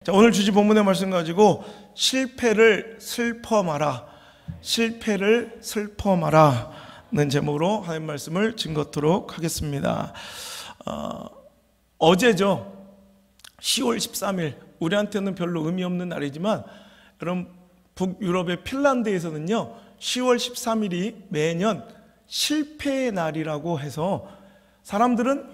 자, 오늘 주지 본문의 말씀 가지고 실패를 슬퍼 마라, 실패를 슬퍼 마라는 제목으로 하나님 말씀을 증거토록 하겠습니다. 어제죠. 10월 13일, 우리한테는 별로 의미 없는 날이지만 여러분 북유럽의 핀란드에서는요 10월 13일이 매년 실패의 날이라고 해서 사람들은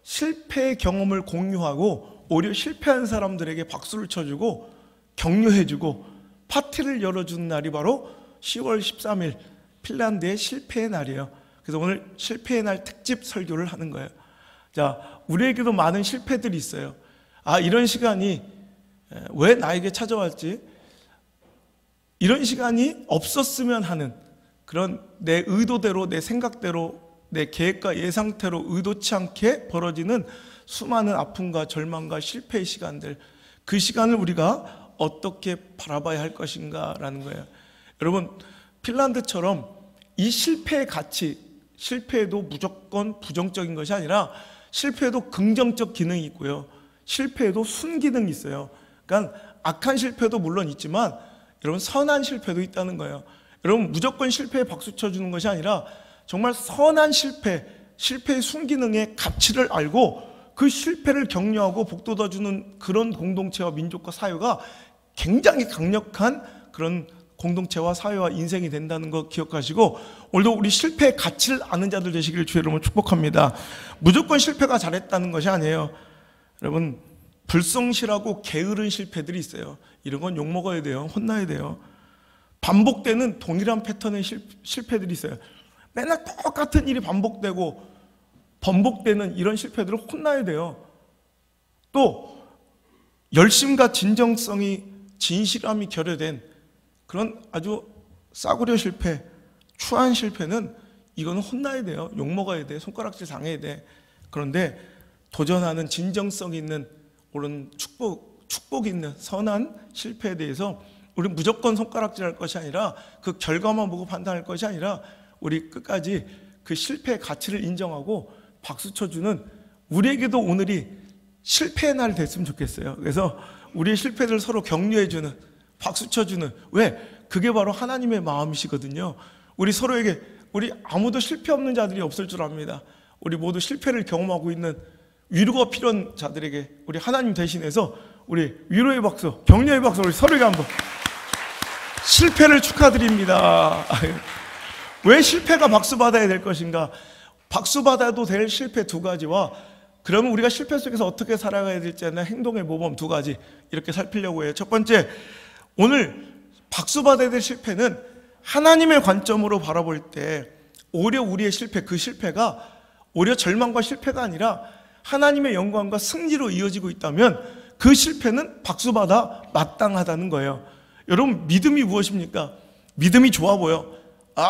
실패의 경험을 공유하고 오히려 실패한 사람들에게 박수를 쳐주고 격려해주고 파티를 열어주는 날이 바로 10월 13일 핀란드의 실패의 날이에요. 그래서 오늘 실패의 날 특집 설교를 하는 거예요. 자, 우리에게도 많은 실패들이 있어요. 이런 시간이 왜 나에게 찾아왔지? 이런 시간이 없었으면 하는 그런 내 의도대로, 내 생각대로, 내 계획과 예상대로 의도치 않게 벌어지는 수많은 아픔과 절망과 실패의 시간들, 그 시간을 우리가 어떻게 바라봐야 할 것인가 라는 거예요. 여러분, 핀란드처럼 이 실패의 가치, 실패에도 무조건 부정적인 것이 아니라 실패에도 긍정적 기능이 있고요, 실패에도 순기능이 있어요. 그러니까 악한 실패도 물론 있지만 여러분 선한 실패도 있다는 거예요. 여러분 무조건 실패에 박수 쳐주는 것이 아니라 정말 선한 실패, 실패의 순기능의 가치를 알고 그 실패를 격려하고 복돋아주는 그런 공동체와 민족과 사회가 굉장히 강력한 그런 공동체와 사회와 인생이 된다는 거 기억하시고, 오늘도 우리 실패의 가치를 아는 자들 되시기를 주의 이름으로 축복합니다. 무조건 실패가 잘했다는 것이 아니에요. 여러분 불성실하고 게으른 실패들이 있어요. 이런 건 욕먹어야 돼요. 혼나야 돼요. 반복되는 동일한 패턴의 실패들이 있어요. 맨날 똑같은 일이 반복되고 번복되는 이런 실패들을 혼나야 돼요. 또 열심과 진정성이, 진실함이 결여된 그런 아주 싸구려 실패, 추한 실패는 이거는 혼나야 돼요. 욕먹어야 돼. 손가락질 당해야 돼. 그런데 도전하는 진정성 있는 옳은 축복 있는 선한 실패에 대해서 우리 무조건 손가락질할 것이 아니라 그 결과만 보고 판단할 것이 아니라 우리 끝까지 그 실패의 가치를 인정하고 박수 쳐주는, 우리에게도 오늘이 실패의 날 됐으면 좋겠어요. 그래서 우리의 실패를 서로 격려해주는, 박수 쳐주는, 왜? 그게 바로 하나님의 마음이시거든요. 우리 서로에게, 우리 아무도 실패 없는 자들이 없을 줄 압니다. 우리 모두 실패를 경험하고 있는 위로가 필요한 자들에게 우리 하나님 대신해서 우리 위로의 박수, 격려의 박수 우리 서로에게 한번. 실패를 축하드립니다. 왜 실패가 박수 받아야 될 것인가? 박수 받아도 될 실패 두 가지와 그러면 우리가 실패 속에서 어떻게 살아가야 될지 하는 행동의 모범 두 가지 이렇게 살피려고 해요. 첫 번째, 오늘 박수 받아야 될 실패는 하나님의 관점으로 바라볼 때 오히려 우리의 실패, 그 실패가 오히려 절망과 실패가 아니라 하나님의 영광과 승리로 이어지고 있다면 그 실패는 박수받아 마땅하다는 거예요. 여러분 믿음이 무엇입니까? 믿음이 좋아 보여.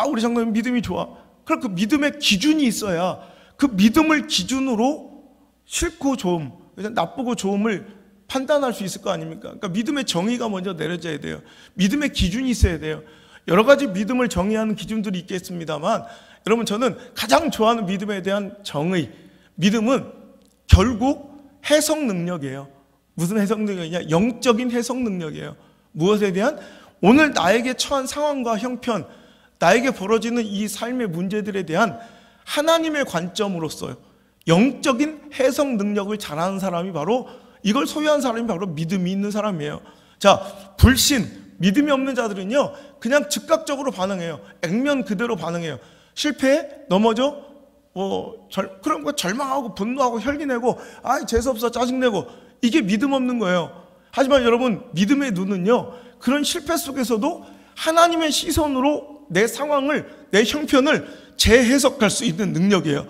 우리 장로님 믿음이 좋아. 그럼 그 믿음의 기준이 있어야 그 믿음을 기준으로 싫고 좋음, 나쁘고 좋음을 판단할 수 있을 거 아닙니까? 그러니까 믿음의 정의가 먼저 내려져야 돼요. 믿음의 기준이 있어야 돼요. 여러 가지 믿음을 정의하는 기준들이 있겠습니다만 여러분 저는 가장 좋아하는 믿음에 대한 정의, 믿음은 결국 해석 능력이에요. 무슨 해석 능력이냐? 영적인 해석 능력이에요. 무엇에 대한? 오늘 나에게 처한 상황과 형편, 나에게 벌어지는 이 삶의 문제들에 대한 하나님의 관점으로서 영적인 해석 능력을 잘하는 사람이 바로, 이걸 소유한 사람이 바로 믿음이 있는 사람이에요. 자, 불신, 믿음이 없는 자들은요 그냥 즉각적으로 반응해요. 액면 그대로 반응해요. 실패해? 넘어져? 그런 거 절망하고 분노하고 혈기내고 재수없어 짜증내고, 이게 믿음 없는 거예요. 하지만 여러분 믿음의 눈은요 그런 실패 속에서도 하나님의 시선으로 내 상황을, 내 형편을 재해석할 수 있는 능력이에요.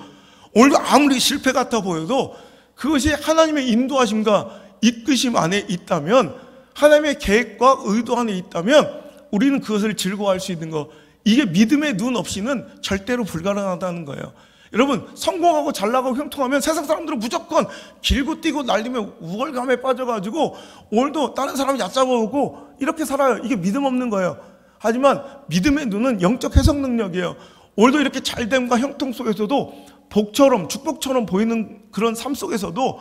오늘도 아무리 실패 같아 보여도 그것이 하나님의 인도하심과 이끄심 안에 있다면, 하나님의 계획과 의도 안에 있다면 우리는 그것을 즐거워할 수 있는 거, 이게 믿음의 눈 없이는 절대로 불가능하다는 거예요. 여러분 성공하고 잘나가고 형통하면 세상 사람들은 무조건 길고 뛰고 날리며 우월감에 빠져가지고 오늘도 다른 사람이 얕잡아오고 이렇게 살아요. 이게 믿음 없는 거예요. 하지만 믿음의 눈은 영적 해석 능력이에요. 오늘도 이렇게 잘됨과 형통 속에서도 복처럼 축복처럼 보이는 그런 삶 속에서도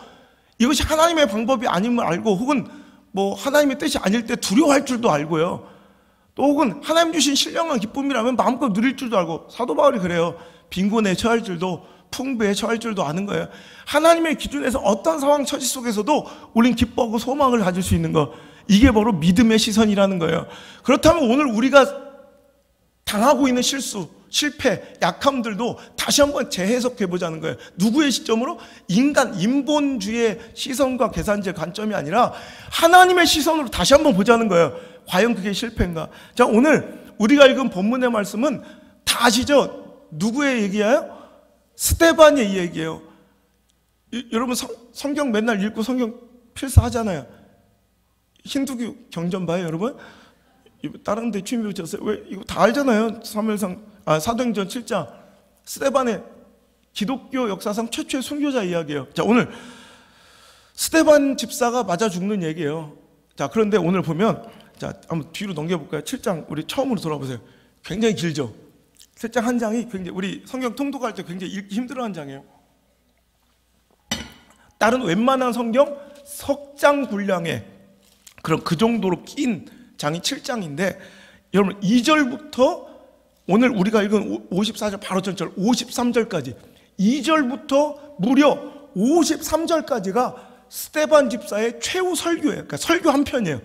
이것이 하나님의 방법이 아님을 알고, 혹은 뭐 하나님의 뜻이 아닐 때 두려워할 줄도 알고요. 또 혹은 하나님 주신 신령한 기쁨이라면 마음껏 누릴 줄도 알고, 사도 바울이 그래요. 빈곤에 처할 줄도 풍부에 처할 줄도 아는 거예요. 하나님의 기준에서 어떤 상황 처지 속에서도 우린 기뻐하고 소망을 가질 수 있는 거, 이게 바로 믿음의 시선이라는 거예요. 그렇다면 오늘 우리가 당하고 있는 실수, 실패, 약함들도 다시 한번 재해석해 보자는 거예요. 누구의 시점으로? 인본주의의 시선과 계산제 관점이 아니라 하나님의 시선으로 다시 한번 보자는 거예요. 과연 그게 실패인가? 자, 오늘 우리가 읽은 본문의 말씀은 다 아시죠? 누구의 얘기예요? 스데반의 얘기예요. 여러분 성경 맨날 읽고 성경 필사하잖아요. 힌두교 경전 봐요, 여러분? 다른 데 취미 배우셨어요? 왜? 이거 다 알잖아요. 사도행전 7장. 스데반의 기독교 역사상 최초의 순교자 이야기예요. 자, 오늘 스데반 집사가 맞아 죽는 얘기예요. 자, 그런데 오늘 보면, 자, 한번 뒤로 넘겨볼까요? 7장, 우리 처음으로 돌아보세요. 굉장히 길죠? 7장 한 장이 굉장히, 우리 성경 통독할 때 굉장히 읽기 힘들어하는 장이에요. 다른 웬만한 성경 석장 분량의 그런 그 정도로 긴 장이 7장인데, 여러분 2절부터 오늘 우리가 읽은 54절 바로 전절 53절까지 2절부터 무려 53절까지가 스데반 집사의 최후 설교예요. 그러니까 설교 한 편이에요.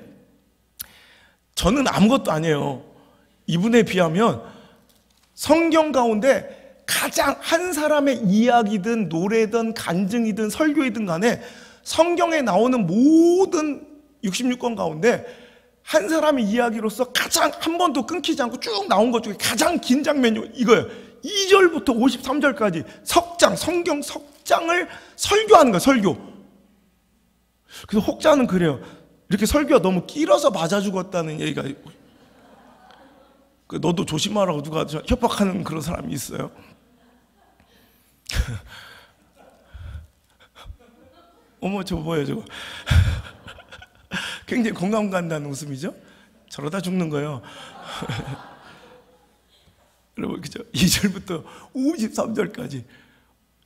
저는 아무것도 아니에요. 이분에 비하면 성경 가운데 가장 한 사람의 이야기든 노래든 간증이든 설교이든 간에 성경에 나오는 모든 66권 가운데 한 사람의 이야기로서 가장 한 번도 끊기지 않고 쭉 나온 것 중에 가장 긴 장면이 이거예요. 2절부터 53절까지 성경 석장을 설교하는 거예요. 설교. 그래서 혹자는 그래요. 이렇게 설교가 너무 길어서 맞아 죽었다는 얘기가, 너도 조심하라고 누가 협박하는 그런 사람이 있어요. 어머, 저거 뭐예요, 저거. 굉장히 공감 간다는 웃음이죠? 저러다 죽는 거예요. 여러분, 그죠? 2절부터 53절까지.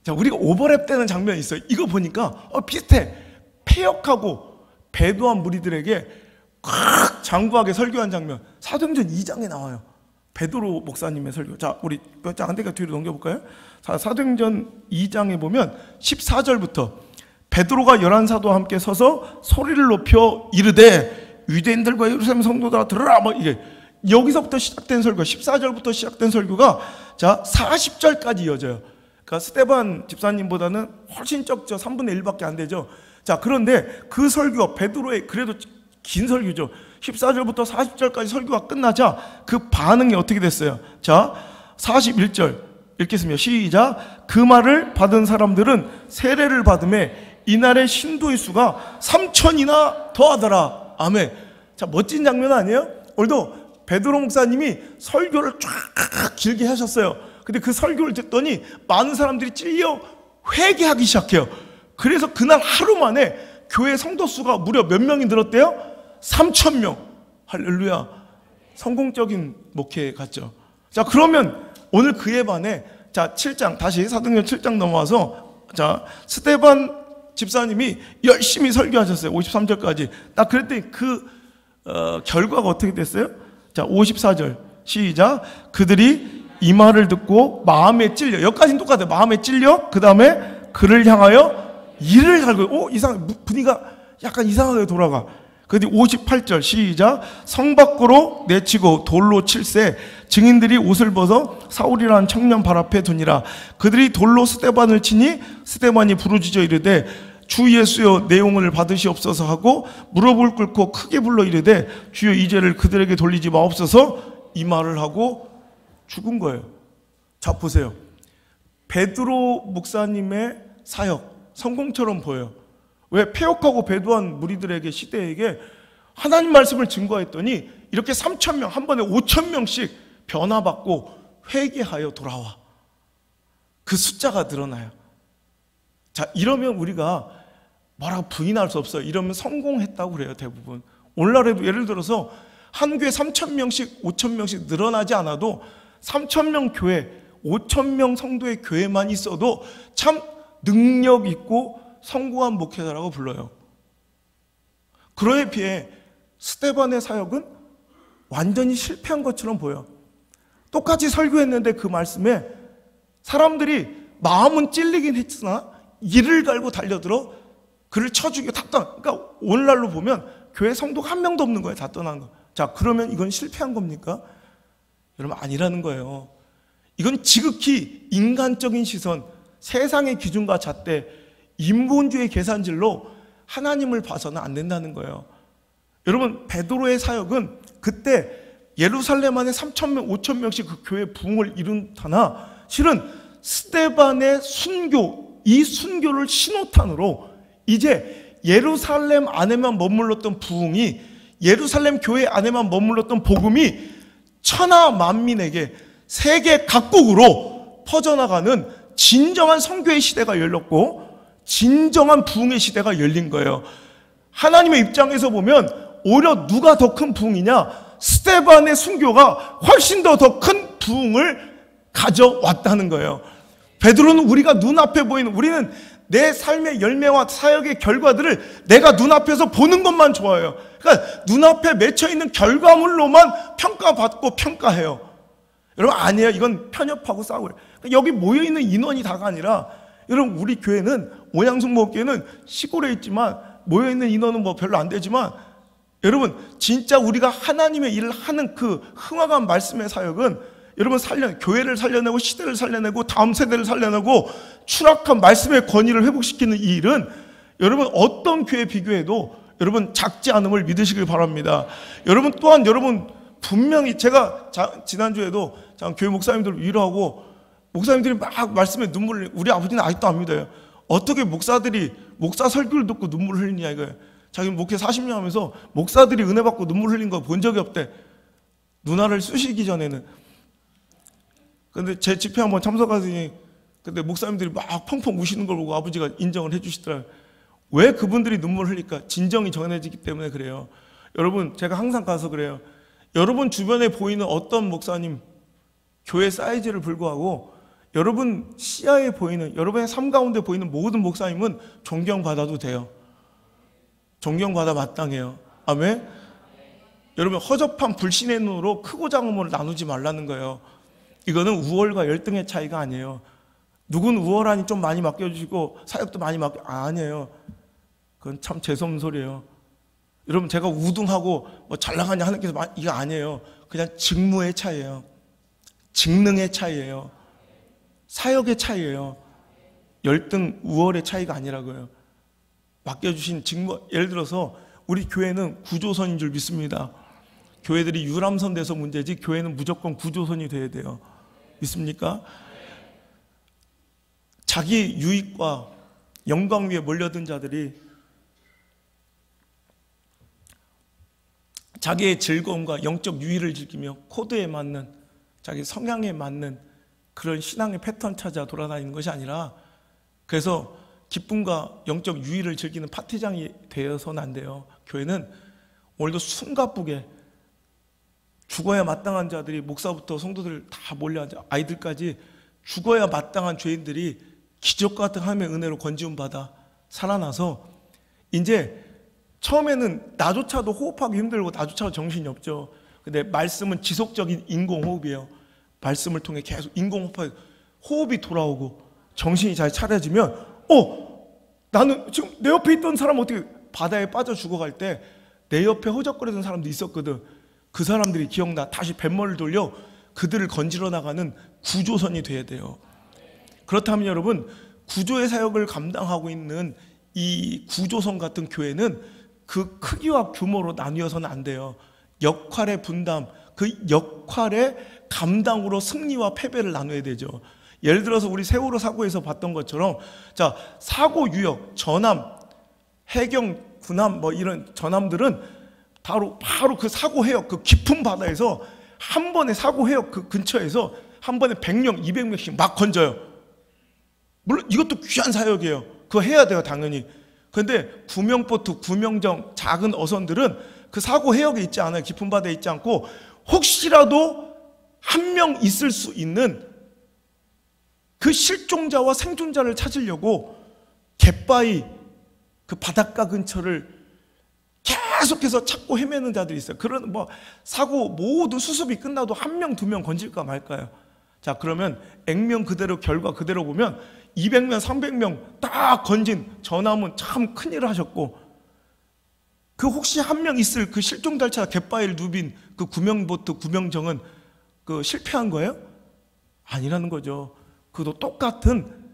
자, 우리가 오버랩 되는 장면이 있어요. 이거 보니까 비슷해. 폐역하고 배도한 무리들에게 꽉 장구하게 설교한 장면. 사도행전 2장에 나와요. 베드로 목사님의 설교. 자, 우리 몇 장 안 되니까 뒤로 넘겨볼까요? 자, 사도행전 2장에 보면 14절부터 베드로가 11사도와 함께 서서 소리를 높여 이르되 유대인들과 예루살렘 성도들아 들으라. 뭐 이게 여기서부터 시작된 설교, 14절부터 시작된 설교가 자 40절까지 이어져요. 그러니까 스데반 집사님보다는 훨씬 적죠. 3분의 1밖에 안 되죠. 자, 그런데 그 설교, 베드로의 그래도 긴 설교죠. 14절부터 40절까지 설교가 끝나자 그 반응이 어떻게 됐어요? 자, 41절 읽겠습니다. 시작. 그 말을 받은 사람들은 세례를 받음에 이날의 신도의 수가 3,000이나 더하더라. 아멘. 자, 멋진 장면 아니에요? 오늘도 베드로 목사님이 설교를 쫙 길게 하셨어요. 근데 그 설교를 듣더니 많은 사람들이 찔려 회개하기 시작해요. 그래서 그날 하루 만에 교회 성도 수가 무려 몇 명이 늘었대요? 3,000명. 할렐루야. 성공적인 목회 같죠. 자, 그러면 오늘 그에 반해 자 7장 다시 사도행전 7장 넘어와서 자 스데반 집사님이 열심히 설교하셨어요. 53절까지. 딱 그랬더니 그 결과가 어떻게 됐어요? 자 54절 시작. 그들이 이 말을 듣고 마음에 찔려. 여기까지는 똑같아요. 마음에 찔려. 그 다음에 그를 향하여 이를 갈고. 이상 분위기가 약간 이상하게 돌아가. 그뒤 58절 시작. 성 밖으로 내치고 돌로 칠세 증인들이 옷을 벗어 사울이라는 청년 발 앞에 두니라. 그들이 돌로 스데반을 치니 스데반이 부르짖어 이르되 주 예수여 내 영혼을 받으시옵소서 하고 무릎을 꿇고 크게 불러 이르되 주여 이 죄를 그들에게 돌리지 마옵소서. 이 말을 하고 죽은 거예요. 자 보세요. 베드로 목사님의 사역 성공처럼 보여요. 왜? 폐역하고 배도한 무리들에게 시대에게 하나님 말씀을 증거했더니 이렇게 3,000명 한 번에 5,000명씩 변화받고 회개하여 돌아와. 그 숫자가 늘어나요. 자, 이러면 우리가 뭐라고 부인할 수 없어요. 이러면 성공했다고 그래요. 대부분. 오늘날에도 예를 들어서 한 교회 3,000명씩 5,000명씩 늘어나지 않아도 3,000명 교회 5,000명 성도의 교회만 있어도 참 능력 있고 성공한 목회자라고 불러요. 그거에 비해 스데반의 사역은 완전히 실패한 것처럼 보여. 똑같이 설교했는데 그 말씀에 사람들이 마음은 찔리긴 했으나 이를 갈고 달려들어 그를 쳐죽이고 다 떠나. 그러니까 오늘날로 보면 교회 성도가 한 명도 없는 거예요. 다 떠난 거. 자, 그러면 이건 실패한 겁니까? 여러분, 아니라는 거예요. 이건 지극히 인간적인 시선, 세상의 기준과 잣대, 인본주의 계산질로 하나님을 봐서는 안 된다는 거예요. 여러분, 베드로의 사역은 그때 예루살렘 안에 3,000명, 5,000명씩 그 교회 부흥을 이룬다나 실은 스데반의 순교, 이 순교를 신호탄으로 이제 예루살렘 안에만 머물렀던 부흥이, 예루살렘 교회 안에만 머물렀던 복음이 천하 만민에게 세계 각국으로 퍼져나가는 진정한 선교의 시대가 열렸고 진정한 부흥의 시대가 열린 거예요. 하나님의 입장에서 보면 오히려 누가 더 큰 부흥이냐? 스데반의 순교가 훨씬 더 큰 부흥을 가져왔다는 거예요. 베드로는 우리가 눈앞에 보이는, 우리는 내 삶의 열매와 사역의 결과들을 내가 눈앞에서 보는 것만 좋아해요. 그러니까 눈앞에 맺혀있는 결과물로만 평가받고 평가해요. 여러분, 아니에요. 이건 편협하고 싸워요. 그러니까 여기 모여있는 인원이 다가 아니라, 여러분, 우리 교회는, 오양승목교회는 시골에 있지만 모여있는 인원은 뭐 별로 안 되지만, 여러분, 진짜 우리가 하나님의 일을 하는 그 흥황한 말씀의 사역은 여러분 교회를 살려내고 시대를 살려내고 다음 세대를 살려내고 추락한 말씀의 권위를 회복시키는 이 일은 여러분 어떤 교회 비교해도 여러분 작지 않음을 믿으시길 바랍니다. 여러분 또한 여러분 분명히 제가 지난주에도 교회 목사님들 위로하고 목사님들이 막 말씀에 눈물을, 우리 아버지는 아직도 안 믿어요. 어떻게 목사들이 목사 설교를 듣고 눈물을 흘리냐 이거예요. 자기 목회 40년 하면서 목사들이 은혜 받고 눈물 흘린 거 본 적이 없대. 누나를 쑤시기 전에는. 근데 제 집회 한번 참석하더니 근데 목사님들이 막 펑펑 우시는 걸 보고 아버지가 인정을 해주시더라고요. 왜 그분들이 눈물을 흘릴까? 진정이 전해지기 때문에 그래요. 여러분, 제가 항상 가서 그래요. 여러분 주변에 보이는 어떤 목사님, 교회 사이즈를 불구하고 여러분 시야에 보이는, 여러분의 삶 가운데 보이는 모든 목사님은 존경받아도 돼요. 존경받아 마땅해요. 아멘? 여러분, 허접한 불신의 눈으로 크고 작음을 나누지 말라는 거예요. 이거는 우월과 열등의 차이가 아니에요. 누군 우월하니 좀 많이 맡겨주시고 사역도 많이 아니에요. 그건 참 재수없는 소리예요. 여러분, 제가 우등하고 뭐 잘 나가냐 하나님께서 이거 아니에요. 그냥 직무의 차이예요. 직능의 차이예요. 사역의 차이예요. 열등, 우월의 차이가 아니라고요. 맡겨주신 직무, 예를 들어서 우리 교회는 구조선인 줄 믿습니다. 교회들이 유람선 돼서 문제지 교회는 무조건 구조선이 돼야 돼요. 믿습니까? 자기 유익과 영광 위에 몰려든 자들이 자기의 즐거움과 영적 유의를 즐기며 코드에 맞는, 자기 성향에 맞는 그런 신앙의 패턴 찾아 돌아다니는 것이 아니라, 그래서 기쁨과 영적 유의를 즐기는 파티장이 되어서는 안 돼요. 교회는 오늘도 숨가쁘게 죽어야 마땅한 자들이, 목사부터 성도들 다 몰려앉아 아이들까지 죽어야 마땅한 죄인들이 기적 같은 하나님의 은혜로 건지움 받아 살아나서, 이제 처음에는 나조차도 호흡하기 힘들고 나조차도 정신이 없죠. 근데 말씀은 지속적인 인공호흡이에요. 말씀을 통해 계속 인공호흡하고 호흡이 돌아오고 정신이 잘 차려지면, 나는 지금 내 옆에 있던 사람 어떻게 바다에 빠져 죽어갈 때 내 옆에 허적거리던 사람도 있었거든. 그 사람들이 기억나. 다시 뱃머리를 돌려 그들을 건지러 나가는 구조선이 돼야 돼요. 그렇다면 여러분, 구조의 사역을 감당하고 있는 이 구조선 같은 교회는 그 크기와 규모로 나뉘어서는 안 돼요. 역할의 분담, 그 역할의 감당으로 승리와 패배를 나눠야 되죠. 예를 들어서 우리 세월호 사고에서 봤던 것처럼, 자, 사고 유역, 전함, 해경, 군함, 뭐 이런 전함들은 바로 그 사고 해역, 그 깊은 바다에서 한 번에 사고 해역 그 근처에서 한 번에 100명, 200명씩 막 건져요. 물론 이것도 귀한 사역이에요. 그거 해야 돼요, 당연히. 그런데 구명보트, 구명정, 작은 어선들은 그 사고 해역에 있지 않아요. 깊은 바다에 있지 않고 혹시라도 한 명 있을 수 있는 그 실종자와 생존자를 찾으려고 갯바위 그 바닷가 근처를 계속해서 찾고 헤매는 자들이 있어요. 그런 사고 모든 수습이 끝나도 한 명, 두 명 건질까 말까요? 자, 그러면 액면 그대로 결과 그대로 보면 200명, 300명 딱 건진 전함은 참 큰일을 하셨고, 그 혹시 한 명 있을 그 실종달차 갯바일 누빈 그 구명보트 구명정은 그 실패한 거예요? 아니라는 거죠. 그도 똑같은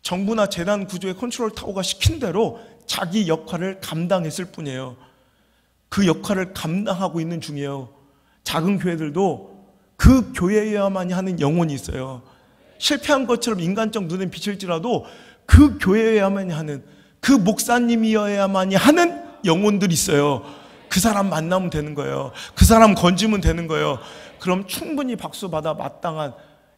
정부나 재난 구조의 컨트롤 타워가 시킨 대로 자기 역할을 감당했을 뿐이에요. 그 역할을 감당하고 있는 중이에요. 작은 교회들도 그 교회여야만이 하는 영혼이 있어요. 실패한 것처럼 인간적 눈에 비칠지라도 그 교회여야만이 하는, 그 목사님이어야만이 하는 영혼들이 있어요. 그 사람 만나면 되는 거예요. 그 사람 건지면 되는 거예요. 그럼 충분히 박수 받아 마땅한,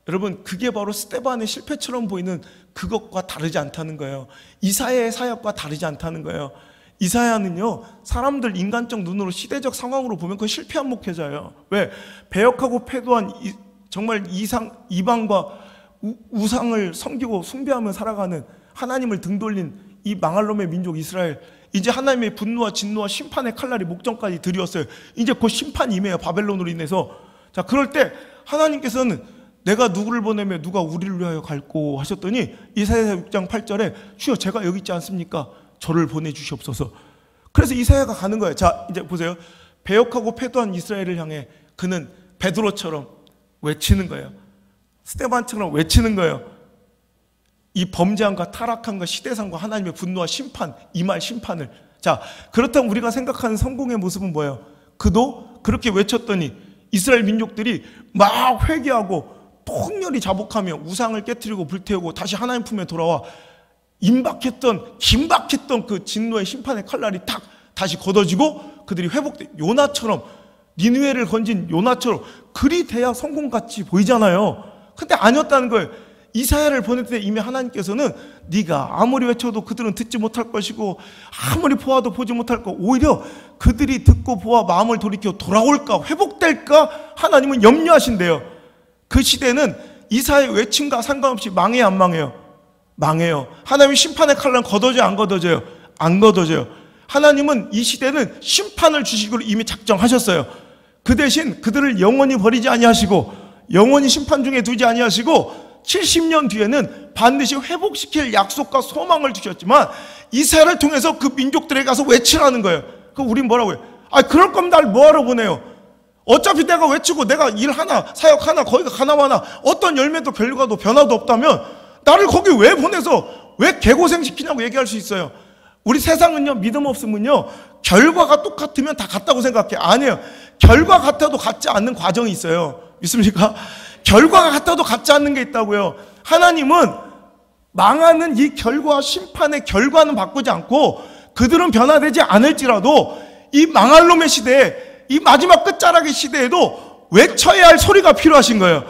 여러분 그게 바로 스데반의 실패처럼 보이는 그것과 다르지 않다는 거예요. 이사야의 사역과 다르지 않다는 거예요. 이사야는요, 사람들 인간적 눈으로 시대적 상황으로 보면 그건 실패한 목회자예요. 왜? 배역하고 패도한 정말 이방과 우상을 섬기고 숭배하며 살아가는, 하나님을 등 돌린 이 망할 놈의 민족 이스라엘, 이제 하나님의 분노와 진노와 심판의 칼날이 목전까지 들이었어요. 이제 곧 심판이 임해요, 바벨론으로 인해서. 자, 그럴 때 하나님께서는 내가 누구를 보내며 누가 우리를 위하여 갈꼬 하셨더니 이사야 6장 8절에 주여 제가 여기 있지 않습니까? 저를 보내주시옵소서. 그래서 이사야가 가는 거예요. 자, 이제 보세요. 배역하고 패도한 이스라엘을 향해 그는 베드로처럼 외치는 거예요. 스데반처럼 외치는 거예요. 이 범죄함과 타락함과 시대상과 하나님의 분노와 심판, 임할 심판을. 자, 그렇다면 우리가 생각하는 성공의 모습은 뭐예요? 그도 그렇게 외쳤더니 이스라엘 민족들이 막 회개하고 통렬히 자복하며 우상을 깨트리고 불태우고 다시 하나님 품에 돌아와 긴박했던 그 진노의 심판의 칼날이 딱 다시 걷어지고 그들이 회복돼. 요나처럼, 니느웨를 건진 요나처럼 그리 돼야 성공같이 보이잖아요. 근데 아니었다는 거예요. 이사야를 보낼 때 이미 하나님께서는 네가 아무리 외쳐도 그들은 듣지 못할 것이고 아무리 보아도 보지 못할 것, 오히려 그들이 듣고 보아 마음을 돌이켜 돌아올까 회복될까 하나님은 염려하신대요. 그 시대는 이사야의 외침과 상관없이 망해요, 안 망해요? 망해요. 하나님이 심판의 칼날은 걷어져요, 안 걷어져요? 안 걷어져요. 하나님은 이 시대는 심판을 주시기로 이미 작정하셨어요. 그 대신 그들을 영원히 버리지 아니하시고 영원히 심판 중에 두지 아니하시고 70년 뒤에는 반드시 회복시킬 약속과 소망을 주셨지만 이사야를 통해서 그 민족들에게 가서 외치라는 거예요. 그럼 우린 뭐라고 해요? 아, 그럴 거면 날 뭐하러 보내요? 어차피 내가 외치고 내가 일 하나, 사역 하나, 거기가 가나마나 어떤 열매도 결과도 변화도 없다면 나를 거기 왜 보내서 왜 개고생시키냐고 얘기할 수 있어요. 우리 세상은요, 믿음 없으면요, 결과가 똑같으면 다 같다고 생각해. 아니에요. 결과 같아도 같지 않는 과정이 있어요. 믿습니까? 결과가 같아도 같지 않는 게 있다고요. 하나님은 망하는 이 결과, 심판의 결과는 바꾸지 않고 그들은 변화되지 않을지라도 이 망할 놈의 시대에, 이 마지막 끝자락의 시대에도 외쳐야 할 소리가 필요하신 거예요.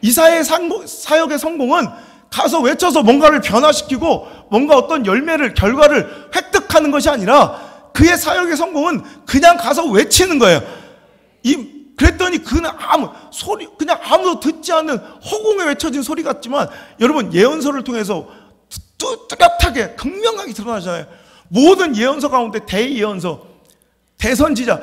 이사야의 사역의 성공은 가서 외쳐서 뭔가를 변화시키고 뭔가 어떤 열매를, 결과를 획득하는 것이 아니라 그의 사역의 성공은 그냥 가서 외치는 거예요. 그랬더니 그는 그냥 아무도 듣지 않는 허공에 외쳐진 소리 같지만 여러분, 예언서를 통해서 뚜렷하게 극명하게 드러나잖아요. 모든 예언서 가운데 대예언서, 대선지자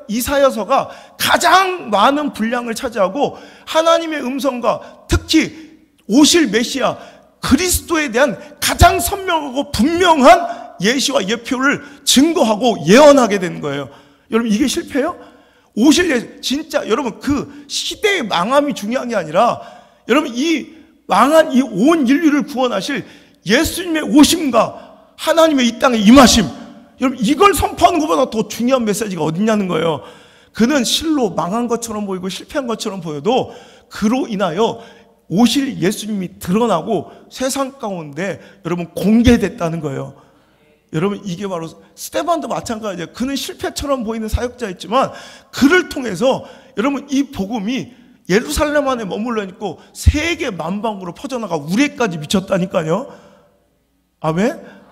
이사야서가 가장 많은 분량을 차지하고 하나님의 음성과 특히 오실 메시아 그리스도에 대한 가장 선명하고 분명한 예시와 예표를 증거하고 예언하게 되는 거예요. 여러분, 이게 실패예요? 오실 예수, 진짜 여러분, 그 시대의 망함이 중요한 게 아니라 여러분, 이 망한 이 온 인류를 구원하실 예수님의 오심과 하나님의 이 땅에 임하심, 여러분, 이걸 선포하는 것보다 더 중요한 메시지가 어딨냐는 거예요. 그는 실로 망한 것처럼 보이고 실패한 것처럼 보여도 그로 인하여 오실 예수님이 드러나고 세상 가운데 여러분 공개됐다는 거예요. 여러분, 이게 바로 스데반도 마찬가지예요. 그는 실패처럼 보이는 사역자였지만 그를 통해서 여러분 이 복음이 예루살렘 안에 머물러 있고 세계 만방으로 퍼져나가 우리에까지 미쳤다니까요. 아멘?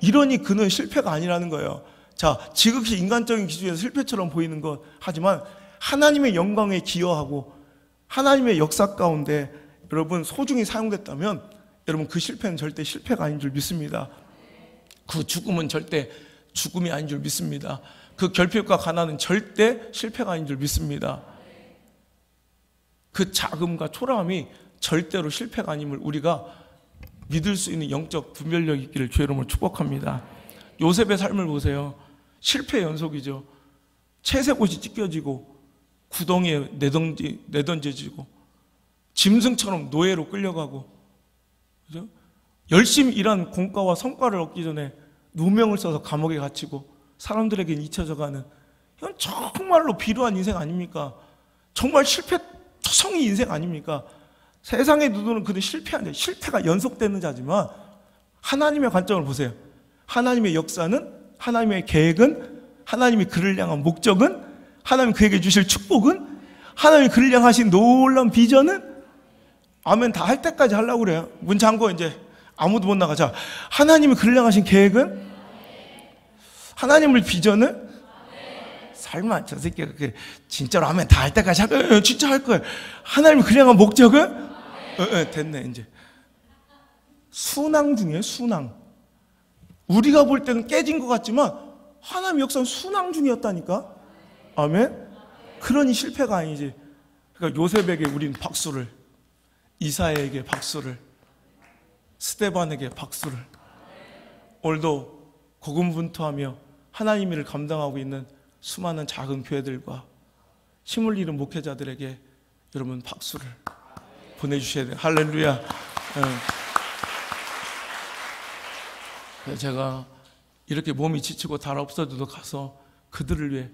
이러니 그는 실패가 아니라는 거예요. 자, 지극히 인간적인 기준에서 실패처럼 보이는 것 하지만 하나님의 영광에 기여하고 하나님의 역사 가운데 여러분 소중히 사용됐다면 여러분 그 실패는 절대 실패가 아닌 줄 믿습니다. 그 죽음은 절대 죽음이 아닌 줄 믿습니다. 그 결핍과 가난은 절대 실패가 아닌 줄 믿습니다. 그 자금과 초라함이 절대로 실패가 아님을 우리가 믿을 수 있는 영적 분별력이 있기를 주의 이름으로 축복합니다. 요셉의 삶을 보세요. 실패의 연속이죠. 채색옷이 찢겨지고 구덩이에 내던져지고 짐승처럼 노예로 끌려가고, 그죠? 열심히 일한 공과와 성과를 얻기 전에 누명을 써서 감옥에 갇히고 사람들에게는 잊혀져가는, 이건 정말로 비루한 인생 아닙니까? 정말 실패 초성이 인생 아닙니까? 세상의 누구는 그들 실패한데, 실패가 연속되는 자지만 하나님의 관점을 보세요. 하나님의 역사는, 하나님의 계획은, 하나님이 그를 향한 목적은, 하나님이 그에게 주실 축복은, 하나님이 그를 향하신 놀라운 비전은, 아멘 다 할 때까지 하려고 그래요. 문 잠궈 이제 아무도 못 나가자. 하나님이 그를 향하신 계획은, 하나님의 비전은, 설마 저 새끼가 진짜로 아멘 다 할 때까지 할 거예요. 진짜 할 거예요. 하나님이 그를 향한 목적은, 됐네 이제. 순항 중이에요. 순항. 우리가 볼 때는 깨진 것 같지만 하나님의 역사는 순항 중이었다니까. 아멘. 그러니 실패가 아니지. 그러니까 요셉에게 우린 박수를, 이사야에게 박수를, 스데반에게 박수를, 오늘도 고군분투하며 하나님의 일을 감당하고 있는 수많은 작은 교회들과 힘을 잃은 목회자들에게 여러분 박수를 보내주셔야 돼요. 할렐루야. 제가 이렇게 몸이 지치고 달아없어져도 가서 그들을 위해,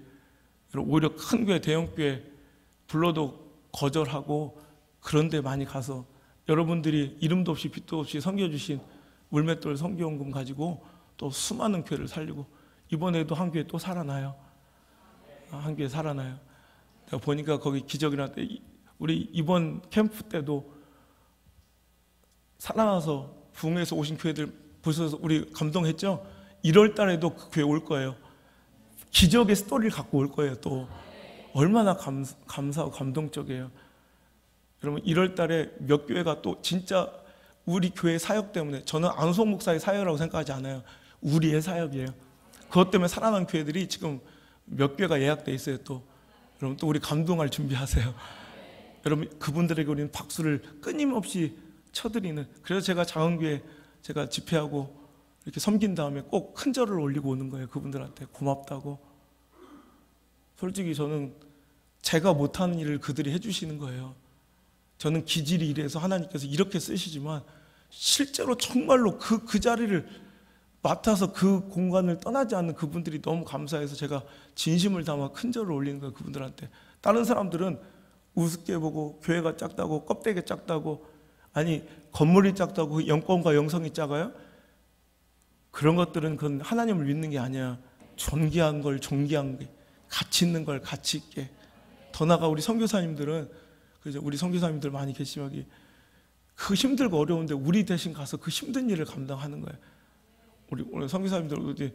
오히려 큰 교회, 대형 교회 불러도 거절하고 그런 데 많이 가서 여러분들이 이름도 없이 빛도 없이 섬겨주신 물맷돌 선교원금 가지고 또 수많은 교회를 살리고, 이번에도 한 교회 또 살아나요. 한 교회 살아나요. 내가 보니까 거기 기적이 났대. 우리 이번 캠프 때도 살아나서 부흥에서 오신 교회들 보셔서 우리 감동했죠? 1월 달에도 그 교회 올 거예요. 기적의 스토리를 갖고 올 거예요. 또 얼마나 감사하고 감동적이에요. 여러분 1월 달에 몇 교회가 또 진짜 우리 교회 사역 때문에, 저는 안수홍 목사의 사역이라고 생각하지 않아요. 우리의 사역이에요. 그것 때문에 살아난 교회들이 지금 몇 교회가 예약돼 있어요. 또 여러분 또 우리 감동할 준비하세요. 여러분 그분들에게 우리는 박수를 끊임없이 쳐드리는, 그래서 제가 작은 교회 제가 집회하고 이렇게 섬긴 다음에 꼭 큰 절을 올리고 오는 거예요. 그분들한테 고맙다고. 솔직히 저는 제가 못하는 일을 그들이 해주시는 거예요. 저는 기질이 이래서 하나님께서 이렇게 쓰시지만 실제로 정말로 그 자리를 맡아서 그 공간을 떠나지 않는 그분들이 너무 감사해서 제가 진심을 담아 큰 절을 올리는 거예요. 그분들한테. 다른 사람들은 우습게 보고 교회가 작다고, 껍데기 작다고, 아니 건물이 작다고, 영권과 영성이 작아요? 그런 것들은 그건 하나님을 믿는 게 아니야. 존귀한 걸 존귀한 게, 가치 있는 걸 가치 있게. 더 나아가 우리 선교사님들은, 그죠? 우리 선교사님들 많이 계시면 여기 그 힘들고 어려운데 우리 대신 가서 그 힘든 일을 감당하는 거예요. 우리 오늘 선교사님들 어디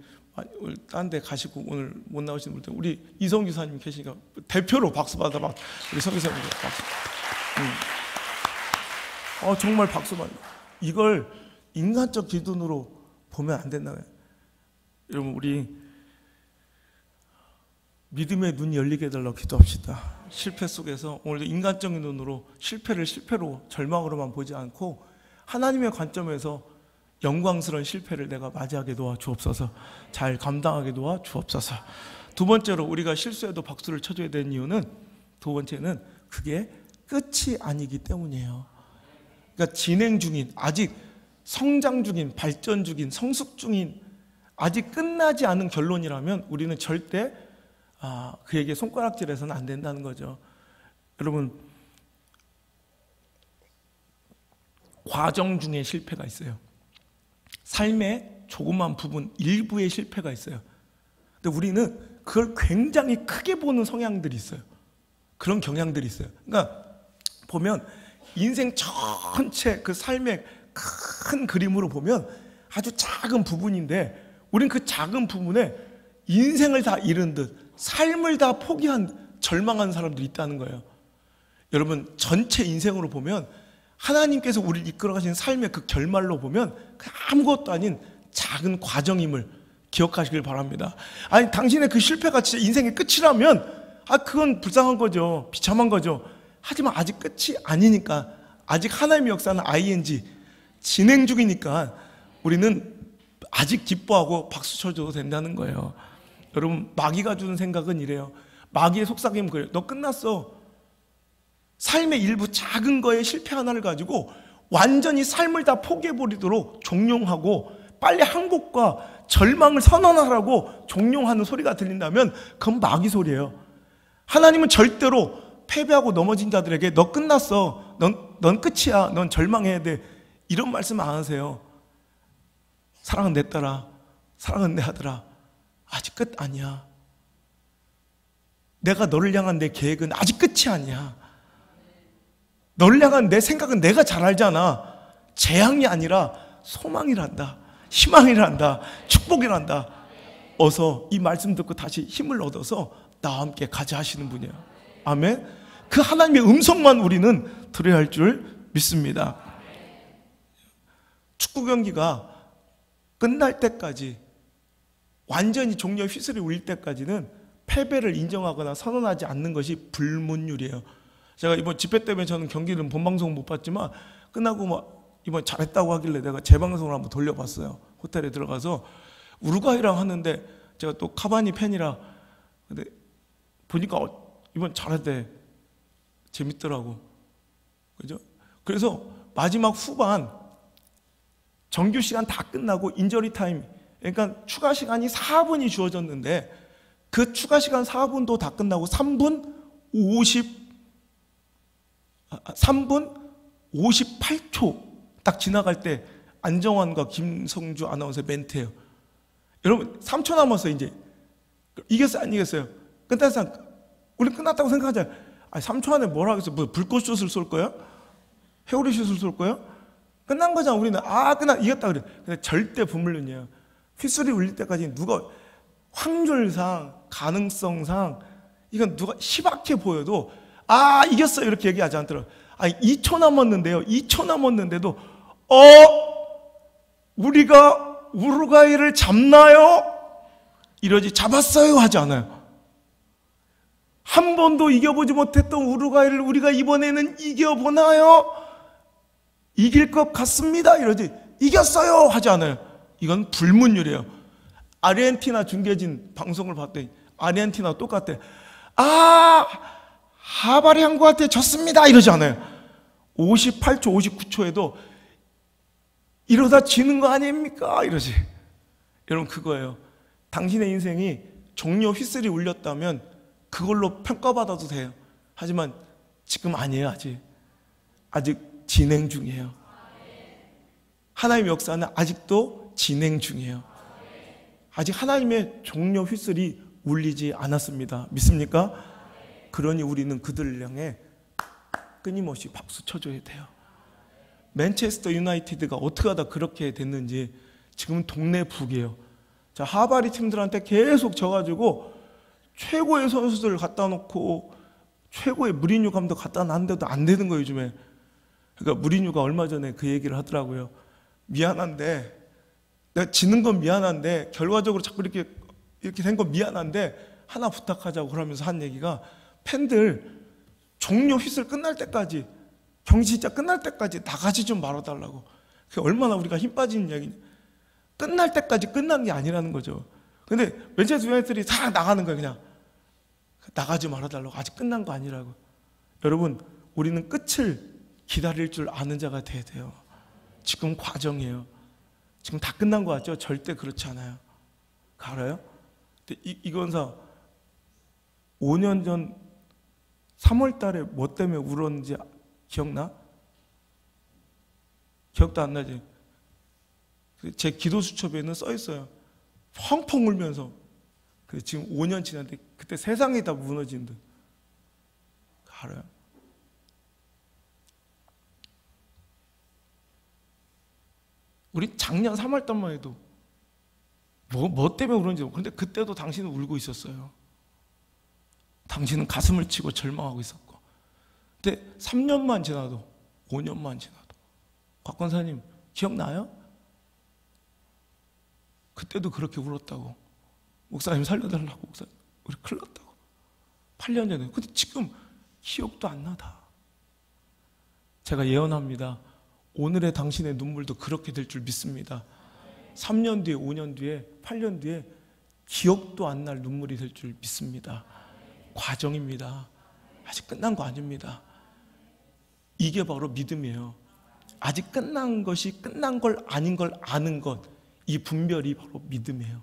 딴 데 가시고 오늘 못 나오시는 분들, 우리 이성 교사님 계시니까 대표로 박수 받아. 우리 선교사님들 박수. 정말 박수 받아. 이걸 인간적 기준으로 보면 안 된다고요. 여러분 우리 믿음의 눈이 열리게 해달라고 기도합시다. 실패 속에서 오늘도 인간적인 눈으로 실패를 실패로, 절망으로만 보지 않고 하나님의 관점에서 영광스러운 실패를 내가 맞이하게 도와주옵소서. 잘 감당하게 도와주옵소서. 두 번째로 우리가 실수해도 박수를 쳐줘야 되는 이유는, 두 번째는 그게 끝이 아니기 때문이에요. 그러니까 진행 중인, 아직 성장 중인, 발전 중인, 성숙 중인, 아직 끝나지 않은 결론이라면 우리는 절대 그에게 손가락질해서는 안 된다는 거죠. 여러분 과정 중에 실패가 있어요. 삶의 조그만 부분, 일부의 실패가 있어요. 근데 우리는 그걸 굉장히 크게 보는 성향들이 있어요. 그런 경향들이 있어요. 그러니까 보면 인생 전체 그 삶의 큰 그림으로 보면 아주 작은 부분인데, 우린 그 작은 부분에 인생을 다 잃은 듯, 삶을 다 포기한, 절망한 사람들이 있다는 거예요. 여러분 전체 인생으로 보면 하나님께서 우리를 이끌어가신 삶의 그 결말로 보면 아무것도 아닌 작은 과정임을 기억하시길 바랍니다. 아니, 당신의 그 실패가 진짜 인생의 끝이라면 그건 불쌍한 거죠. 비참한 거죠. 하지만 아직 끝이 아니니까, 아직 하나님의 역사는 ing, 진행 중이니까 우리는 아직 기뻐하고 박수 쳐줘도 된다는 거예요. 여러분, 마귀가 주는 생각은 이래요. 마귀의 속삭임은 그래요. 너 끝났어. 삶의 일부 작은 거에 실패 하나를 가지고 완전히 삶을 다 포기해버리도록 종용하고 빨리 항복과 절망을 선언하라고 종용하는 소리가 들린다면 그건 마귀 소리예요. 하나님은 절대로 패배하고 넘어진 자들에게 너 끝났어, 넌 끝이야, 넌 절망해야 돼, 이런 말씀 안 하세요. 사랑은 내 딸아, 사랑은 내 아들아, 아직 끝 아니야. 내가 너를 향한 내 계획은 아직 끝이 아니야. 너를 향한 내 생각은 내가 잘 알잖아. 재앙이 아니라 소망이란다, 희망이란다, 축복이란다. 어서 이 말씀 듣고 다시 힘을 얻어서 나와 함께 가자 하시는 분이에요. 아멘. 그 하나님의 음성만 우리는 들어야 할 줄 믿습니다. 축구 경기가 끝날 때까지, 완전히 종료의 휘슬이 울릴 때까지는 패배를 인정하거나 선언하지 않는 것이 불문율이에요. 제가 이번 집회 때문에 저는 경기를 본방송 못 봤지만 끝나고 이번 잘했다고 하길래 내가 재방송을 한번 돌려봤어요. 호텔에 들어가서 우루과이랑 하는데 제가 또 카바니 팬이라, 근데 보니까 이번 잘했대. 재밌더라고. 그죠? 그래서 마지막 후반 정규 시간 다 끝나고 인저리 타임, 그러니까 추가 시간이 4분이 주어졌는데 그 추가 시간 4분도 다 끝나고 3분 58초 딱 지나갈 때 안정환과 김성주 아나운서의 멘트예요. 여러분 3초 남았어요. 이제 이겼어요, 안 이겼어요? 끝났어. 우리 끝났다고 생각하잖아요. 아니 3초 안에 뭘 하겠어? 뭐 불꽃슛을 쏠 거야? 회오리 슛을 쏠 거야? 끝난 거잖아. 우리는 이겼다 그래. 근데 절대 불문율이에요. 휘슬이 울릴 때까지 누가 확률상, 가능성상 이건 누가 희박해 보여도 이겼어요 이렇게 얘기하지 않더라고요. 2초 남았는데요. 2초 남았는데도 우리가 우루과이를 잡나요? 이러지 잡았어요 하지 않아요. 한 번도 이겨보지 못했던 우루과이를 우리가 이번에는 이겨보나요? 이길 것 같습니다 이러지 이겼어요 하지 않아요. 이건 불문율이에요. 아르헨티나 중계진 방송을 봤더니 아르헨티나 똑같대. 하바리 한국한테 졌습니다 이러지 않아요. 58초 59초에도 이러다 지는 거 아닙니까 이러지. 여러분, 그거예요. 당신의 인생이 종료 휘슬이 울렸다면 그걸로 평가받아도 돼요. 하지만 지금 아니에요. 아직 진행 중이에요. 하나님의 역사는 아직도 진행 중이에요. 아직 하나님의 종료 휘슬이 울리지 않았습니다. 믿습니까? 그러니 우리는 그들을 향해 끊임없이 박수 쳐줘야 돼요. 맨체스터 유나이티드가 어떻게 하다 그렇게 됐는지 지금은 동네 북이에요. 자, 하바리 팀들한테 계속 져가지고 최고의 선수들을 갖다 놓고 최고의 무리뉴 감독 갖다 놨는데도 안 되는 거예요 요즘에. 그러니까 무리뉴가 얼마 전에 그 얘기를 하더라고요. 미안한데, 내가 지는 건 미안한데 결과적으로 자꾸 이렇게 된 건 미안한데 하나 부탁하자고 그러면서 한 얘기가, 팬들 종료 휘슬 끝날 때까지, 경기 진짜 끝날 때까지 나가지 좀 말아달라고. 그게 얼마나 우리가 힘 빠지는 이야기냐. 끝날 때까지 끝난 게 아니라는 거죠. 근데 맨체스터 유나이티드이 다 나가는 거예요. 그냥 나가지 말아달라고. 아직 끝난 거 아니라고. 여러분, 우리는 끝을 기다릴 줄 아는 자가 돼야 돼요. 지금 과정이에요. 지금 다 끝난 거 같죠? 절대 그렇지 않아요. 알아요? 이건사 5년 전 3월 달에 뭐 때문에 울었는지 기억나? 기억도 안 나지? 제 기도 수첩에는 써 있어요. 펑펑 울면서. 지금 5년 지났는데 그때 세상이 다 무너진 듯. 알아요? 우리 작년 3월 달만 해도 뭐 때문에 울었는지. 그런데 그때도 당신은 울고 있었어요. 당신은 가슴을 치고 절망하고 있었고. 근데 3년만 지나도, 5년만 지나도, 곽 권사님 기억나요? 그때도 그렇게 울었다고. 목사님 살려달라고. 목사님 우리 큰일 났다고. 8년 전에. 근데 지금 기억도 안 나다. 제가 예언합니다. 오늘의 당신의 눈물도 그렇게 될 줄 믿습니다. 3년 뒤에, 5년 뒤에, 8년 뒤에 기억도 안 날 눈물이 될 줄 믿습니다. 과정입니다. 아직 끝난 거 아닙니다. 이게 바로 믿음이에요. 아직 끝난 것이 끝난 걸 아닌 걸 아는 것, 이 분별이 바로 믿음이에요.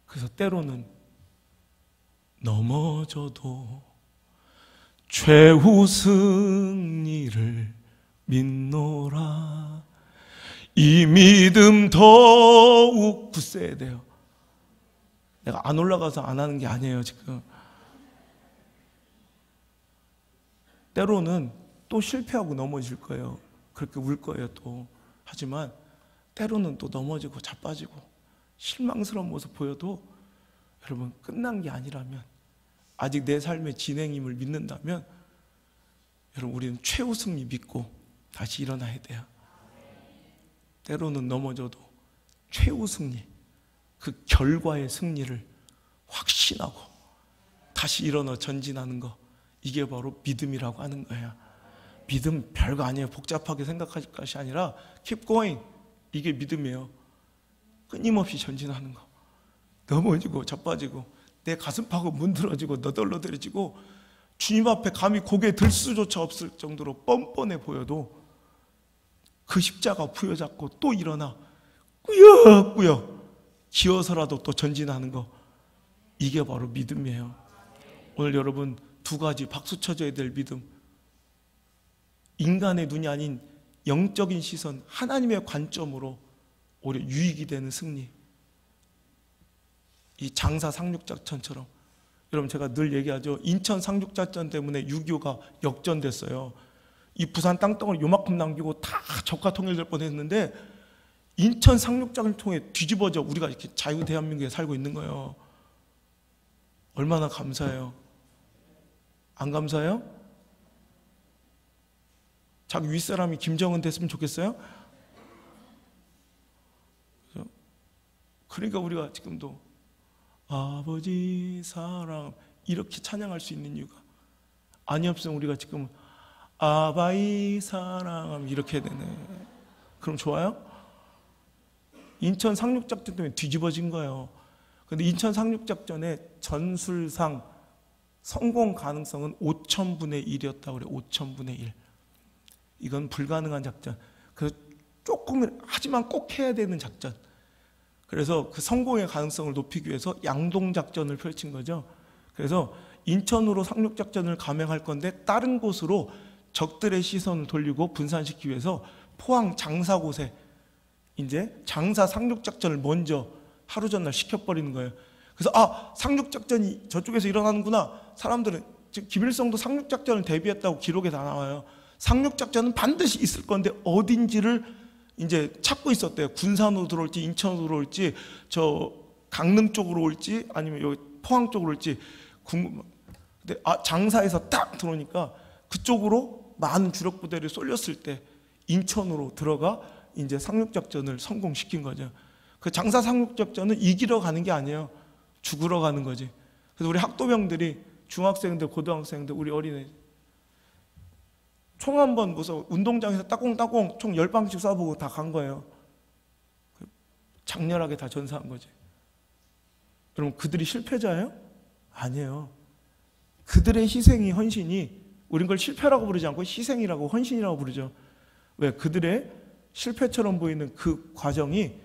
그래서 때로는 넘어져도 최후 승리를 믿노라. 이 믿음 더욱 굳세야 돼요. 내가 안 올라가서 안 하는 게 아니에요 지금. 때로는 또 실패하고 넘어질 거예요. 그렇게 울 거예요 또. 하지만 때로는 또 넘어지고 자빠지고 실망스러운 모습 보여도 여러분 끝난 게 아니라면, 아직 내 삶의 진행임을 믿는다면 여러분 우리는 최후 승리 믿고 다시 일어나야 돼요. 때로는 넘어져도 최후 승리, 그 결과의 승리를 확신하고 다시 일어나 전진하는 거, 이게 바로 믿음이라고 하는 거예요. 믿음 별거 아니에요. 복잡하게 생각하실 것이 아니라 keep going, 이게 믿음이에요. 끊임없이 전진하는 거. 넘어지고 자빠지고 내 가슴팍은 문드러지고 너덜너덜해지고 주님 앞에 감히 고개 들 수조차 없을 정도로 뻔뻔해 보여도 그 십자가 부여잡고 또 일어나 꾸역꾸역 기어서라도 또 전진하는 거, 이게 바로 믿음이에요. 오늘 여러분 두 가지 박수 쳐줘야 될 믿음, 인간의 눈이 아닌 영적인 시선, 하나님의 관점으로 오히려 유익이 되는 승리, 이 장사 상륙작전처럼. 여러분 제가 늘 얘기하죠. 인천 상륙작전 때문에 6.25가 역전됐어요. 이 부산 땅덩어리 요만큼 남기고 다 적화 통일될 뻔했는데 인천 상륙작전을 통해 뒤집어져 우리가 이렇게 자유 대한민국에 살고 있는 거예요. 얼마나 감사해요. 안 감사해요? 자기 윗사람이 김정은 됐으면 좋겠어요? 그러니까 우리가 지금도 아버지 사랑 이렇게 찬양할 수 있는 이유가, 아니었으면 우리가 지금 아바이 사랑 이렇게 되네. 그럼 좋아요? 인천 상륙작전 때문에 뒤집어진 거예요. 그런데 인천 상륙작전의 전술상 성공 가능성은 5,000분의 1이었다고 그래요. 5,000분의 1. 이건 불가능한 작전. 그래서 조금, 하지만 꼭 해야 되는 작전. 그래서 그 성공의 가능성을 높이기 위해서 양동작전을 펼친 거죠. 그래서 인천으로 상륙작전을 감행할 건데 다른 곳으로 적들의 시선을 돌리고 분산시키기 위해서 포항 장사곳에 이제 장사 상륙작전을 먼저 하루 전날 시켜버리는 거예요. 그래서 상륙작전이 저쪽에서 일어나는구나. 사람들은 지금 김일성도 상륙작전을 대비했다고 기록에 다 나와요. 상륙작전은 반드시 있을 건데 어딘지를 이제 찾고 있었대요. 군산으로 들어올지 인천으로 들어올지 저 강릉 쪽으로 올지 아니면 여기 포항 쪽으로 올지 궁금. 근데 장사에서 딱 들어오니까 그쪽으로 많은 주력 부대를 쏠렸을 때 인천으로 들어가 이제 상륙작전을 성공시킨 거죠. 그 장사 상륙작전은 이기러 가는 게 아니에요. 죽으러 가는 거지. 그래서 우리 학도병들이, 중학생들, 고등학생들, 우리 어린애 총 한 번 무슨 운동장에서 따꽁따꽁 총 10방씩 쏴보고 다 간 거예요. 장렬하게 다 전사한 거지. 여러분 그들이 실패자예요? 아니에요. 그들의 희생이, 헌신이, 우린 그걸 실패라고 부르지 않고 희생이라고, 헌신이라고 부르죠. 왜? 그들의 실패처럼 보이는 그 과정이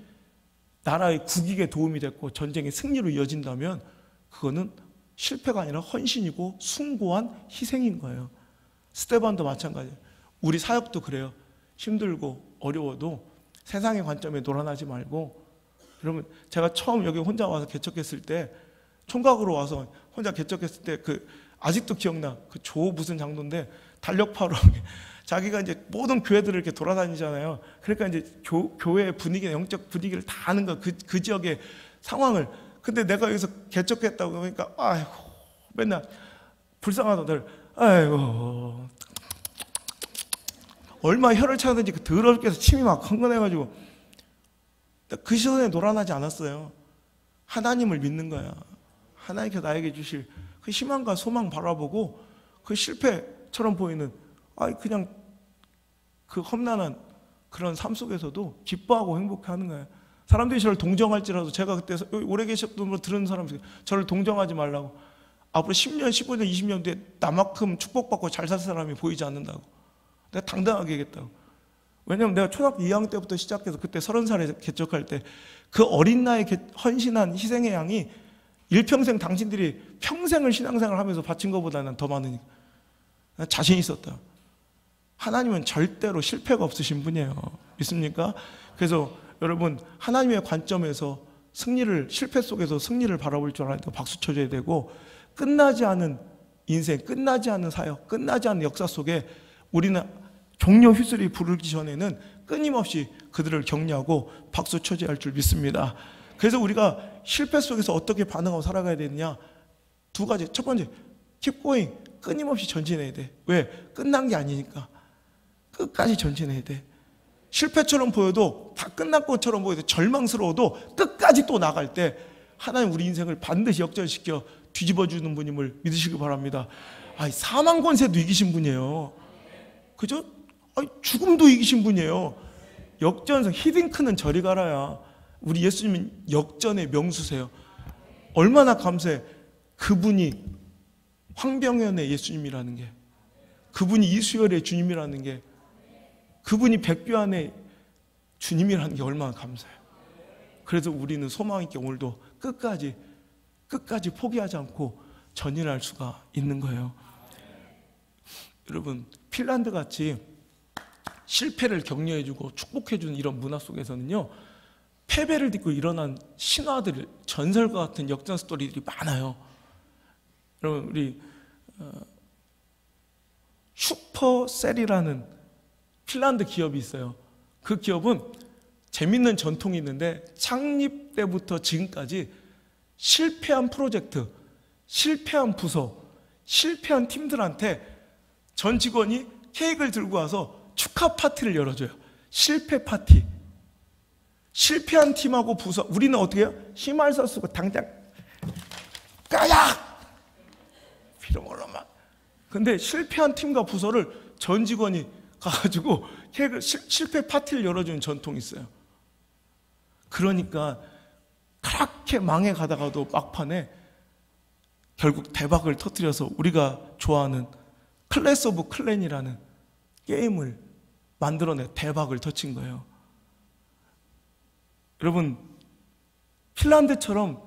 나라의 국익에 도움이 됐고 전쟁의 승리로 이어진다면 그거는 실패가 아니라 헌신이고 숭고한 희생인 거예요. 스테반도 마찬가지예요. 우리 사역도 그래요. 힘들고 어려워도 세상의 관점에 놀아나지 말고, 여러분 제가 처음 여기 혼자 와서 개척했을 때, 총각으로 와서 혼자 개척했을 때 아직도 기억나. 그 조 무슨 장로인데 달력파로 자기가 이제 모든 교회들을 이렇게 돌아다니잖아요. 그러니까 이제 교회의 분위기, 영적 분위기를 다 아는 거야. 그 지역의 상황을. 근데 내가 여기서 개척했다고 그러니까 아이고 맨날 불쌍하다들, 아이고 얼마 혀를 차는지 그 더럽게 해서 침이 막 흥건해가지고 그 시선에 놀아나지 않았어요. 하나님을 믿는 거야. 하나님께서 나에게 주실 그 희망과 소망 바라보고 그 실패처럼 보이는 그냥 그 험난한 그런 삶 속에서도 기뻐하고 행복해하는 거예요. 사람들이 저를 동정할지라도, 제가 그때 오래 계셨던 분 들은 사람들이 저를 동정하지 말라고, 앞으로 10년, 15년, 20년 뒤에 나만큼 축복받고 잘 살 사람이 보이지 않는다고, 내가 당당하게 얘기했다고. 왜냐면 내가 초등학교 2학년 때부터 시작해서 그때 30살에 개척할 때 그 어린 나이에 헌신한 희생의 양이 일평생 당신들이 평생을 신앙생활 하면서 바친 것보다는 더 많으니까 자신 있었다. 하나님은 절대로 실패가 없으신 분이에요. 믿습니까? 그래서 여러분, 하나님의 관점에서 실패 속에서 승리를 바라볼 줄 알아야 되고, 박수 쳐줘야 되고, 끝나지 않은 인생, 끝나지 않은 사역, 끝나지 않은 역사 속에 우리는 종려 휘슬이 부르기 전에는 끊임없이 그들을 격려하고 박수 쳐줘야 할 줄 믿습니다. 그래서 우리가 실패 속에서 어떻게 반응하고 살아가야 되느냐, 두 가지. 첫 번째, keep going, 끊임없이 전진해야 돼. 왜? 끝난 게 아니니까 끝까지 전진해야 돼. 실패처럼 보여도, 다 끝난 것처럼 보여도, 절망스러워도 끝까지 또 나갈 때 하나님 우리 인생을 반드시 역전시켜 뒤집어주는 분임을 믿으시기 바랍니다. 사망 권세도 이기신 분이에요. 그죠? 죽음도 이기신 분이에요. 역전성, 히딩크는 저리 가라야. 우리 예수님은 역전의 명수세요. 얼마나 감사해. 그분이 황병현의 예수님이라는 게, 그분이 이수열의 주님이라는 게, 그분이 백규환의 주님이라는 게 얼마나 감사해요. 그래서 우리는 소망 있게 오늘도 끝까지 포기하지 않고 전진할 수가 있는 거예요. 여러분, 핀란드 같이 실패를 격려해주고 축복해주는 이런 문화 속에서는요, 패배를 딛고 일어난 신화들, 전설과 같은 역전 스토리들이 많아요. 여러분, 우리 슈퍼셀이라는 핀란드 기업이 있어요. 그 기업은 재밌는 전통이 있는데, 창립 때부터 지금까지 실패한 프로젝트, 실패한 부서, 실패한 팀들한테 전 직원이 케이크를 들고 와서 축하 파티를 열어줘요. 실패 파티. 실패한 팀하고 부서, 우리는 어떻게 해요? 힘알서 쓰고 당장 까야! 피로물로만. 근데 실패한 팀과 부서를 전 직원이 가가지고 케이크 실패 파티를 열어주는 전통이 있어요. 그러니까 그렇게 망해가다가도 막판에 결국 대박을 터뜨려서 우리가 좋아하는 클래스 오브 클랜이라는 게임을 만들어내 대박을 터친 거예요. 여러분, 핀란드처럼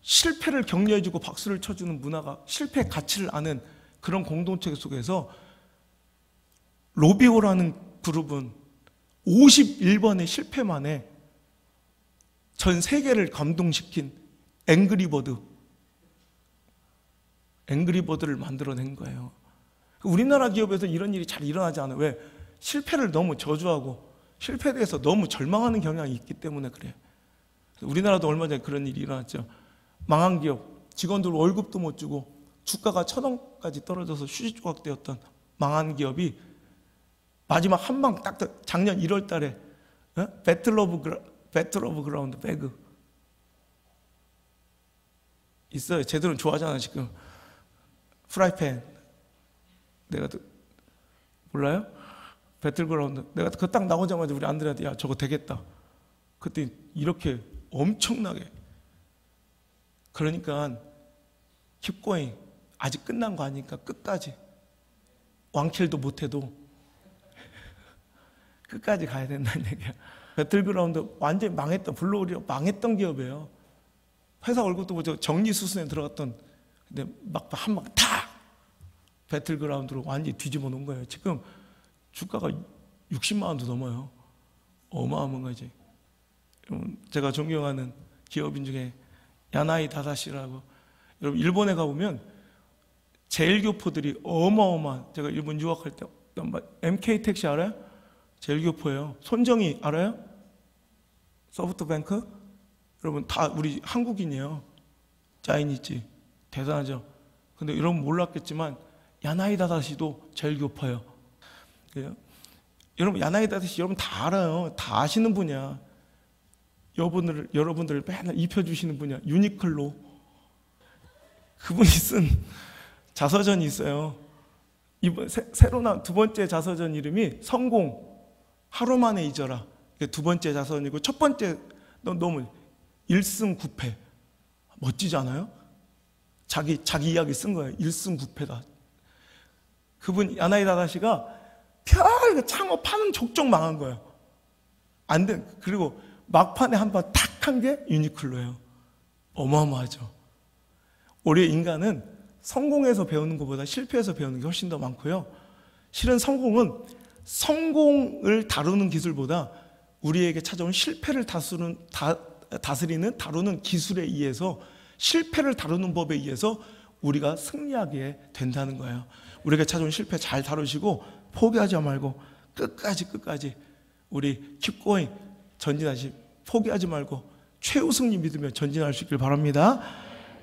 실패를 격려해주고 박수를 쳐주는 문화가, 실패의 가치를 아는 그런 공동체 속에서 로비오라는 그룹은 51번의 실패만에 전 세계를 감동시킨 앵그리버드를 만들어낸 거예요. 우리나라 기업에서 이런 일이 잘 일어나지 않아요. 왜? 실패를 너무 저주하고 실패에 대해서 너무 절망하는 경향이 있기 때문에 그래요. 우리나라도 얼마 전에 그런 일이 일어났죠. 망한 기업, 직원들 월급도 못 주고 주가가 1,000원까지 떨어져서 휴지 조각 되었던 망한 기업이 마지막 한 방 딱, 작년 1월 달에 배틀 오브 그라운드 배그 있어요. 쟤들은 좋아하잖아 지금. 프라이팬. 내가 몰라요? 배틀그라운드. 내가 그거 딱 나오자마자 우리 아들한테, 야 저거 되겠다. 그때 이렇게 엄청나게. 그러니까 keep going. 아직 끝난 거 아니니까 끝까지. 왕킬도 못해도 끝까지 가야 된다는 얘기야. 배틀그라운드 완전히 망했던, 블루오리오 망했던 기업이에요. 회사 월급도 뭐 정리수순에 들어갔던, 근데 막 한 방 탁 배틀그라운드로 완전히 뒤집어 놓은 거예요. 지금 주가가 60만 원도 넘어요. 어마어마한 거지. 제가 존경하는 기업인 중에 야나이 다다시라고, 여러분 일본에 가보면 제일교포들이 어마어마한, 제가 일본 유학할 때 MK 택시 알아요? 제일교포예요. 손정희 알아요? 소프트뱅크? 여러분 다 우리 한국인이에요. 짜이니치 대단하죠. 근데 여러분 몰랐겠지만 야나이 다다시도 제일교포예요. 그래요? 여러분 야나이 다다시 여러분 다 알아요. 다 아시는 분이야. 여러분들을 맨날 입혀주시는 분이야. 유니클로. 그분이 쓴 자서전이 있어요. 이번 새로 나온 두 번째 자서전 이름이 성공 하루 만에 잊어라. 이게 두 번째 자서전이고, 첫 번째 너무 1승 9패. 멋지지 않아요? 자기 이야기 쓴 거예요. 1승 9패다. 그분 야나이 다다시가 별 창업하는 족족 망한 거예요. 안 돼. 그리고 막판에 한 번 탁 한 게 유니클로예요. 어마어마하죠. 우리 인간은 성공해서 배우는 것보다 실패해서 배우는 게 훨씬 더 많고요. 실은 성공은 성공을 다루는 기술보다 우리에게 찾아온 실패를 다루는 기술에 의해서, 실패를 다루는 법에 의해서 우리가 승리하게 된다는 거예요. 우리에게 찾아온 실패 잘 다루시고 포기하지 말고 끝까지 우리 keep going, 전진하시, 포기하지 말고 최후 승리 믿으며 전진할 수 있길 바랍니다.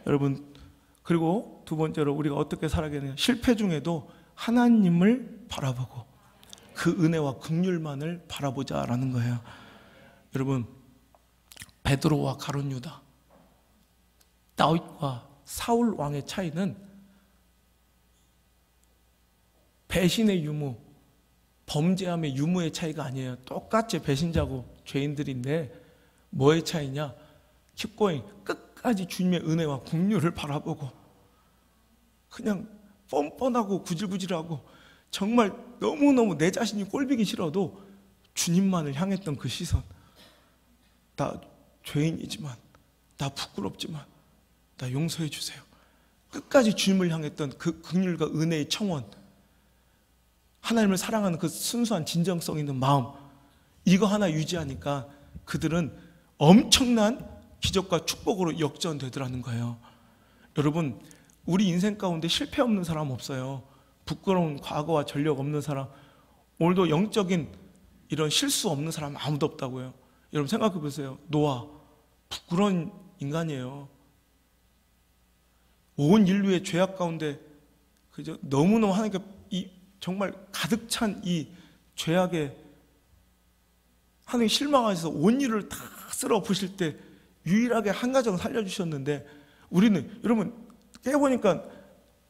여러분, 그리고 두 번째로 우리가 어떻게 살아가야 되냐, 실패 중에도 하나님을 바라보고 그 은혜와 긍휼만을 바라보자라는 거예요. 여러분, 베드로와 가룟 유다, 다윗과 사울 왕의 차이는 배신의 유무, 범죄함의 유무의 차이가 아니에요. 똑같이 배신자고 죄인들인데 뭐의 차이냐? keep going, 끝까지 주님의 은혜와 긍휼을 바라보고 그냥 뻔뻔하고 구질구질하고 정말 너무너무 내 자신이 꼴보기 싫어도 주님만을 향했던 그 시선. 나 죄인이지만, 나 부끄럽지만 나 용서해 주세요. 끝까지 주님을 향했던 그 긍휼과 은혜의 청원, 하나님을 사랑하는 그 순수한 진정성 있는 마음, 이거 하나 유지하니까 그들은 엄청난 기적과 축복으로 역전되더라는 거예요. 여러분, 우리 인생 가운데 실패 없는 사람 없어요. 부끄러운 과거와 전력 없는 사람, 오늘도 영적인 이런 실수 없는 사람 아무도 없다고요. 여러분 생각해 보세요. 노아, 부끄러운 인간이에요. 온 인류의 죄악 가운데 그저 너무너무 하나님께 정말 가득 찬 이 죄악에 하나님 실망하셔서 온 일을 다 쓸어 엎으실 때 유일하게 한 가정을 살려주셨는데, 우리는 여러분 깨보니까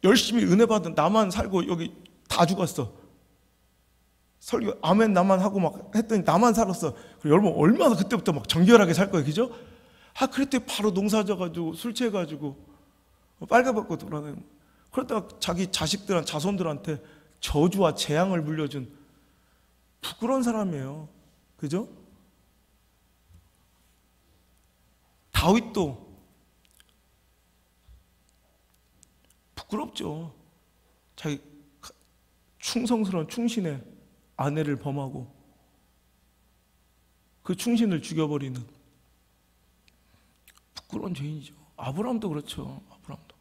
열심히 은혜 받은 나만 살고 여기 다 죽었어. 설교 아멘 나만 하고 막 했더니 나만 살았어. 여러분 얼마나 그때부터 막 정결하게 살 거예요, 그죠? 그랬더니 바로 농사져가지고 술 취해가지고 빨개벗고 돌아다니고, 그러다가 자기 자손들한테 저주와 재앙을 물려준 부끄러운 사람이에요, 그죠? 다윗도 부끄럽죠. 자기 충성스러운 충신의 아내를 범하고 그 충신을 죽여버리는 부끄러운 죄인이죠. 아브라함도 그렇죠. 아브라함도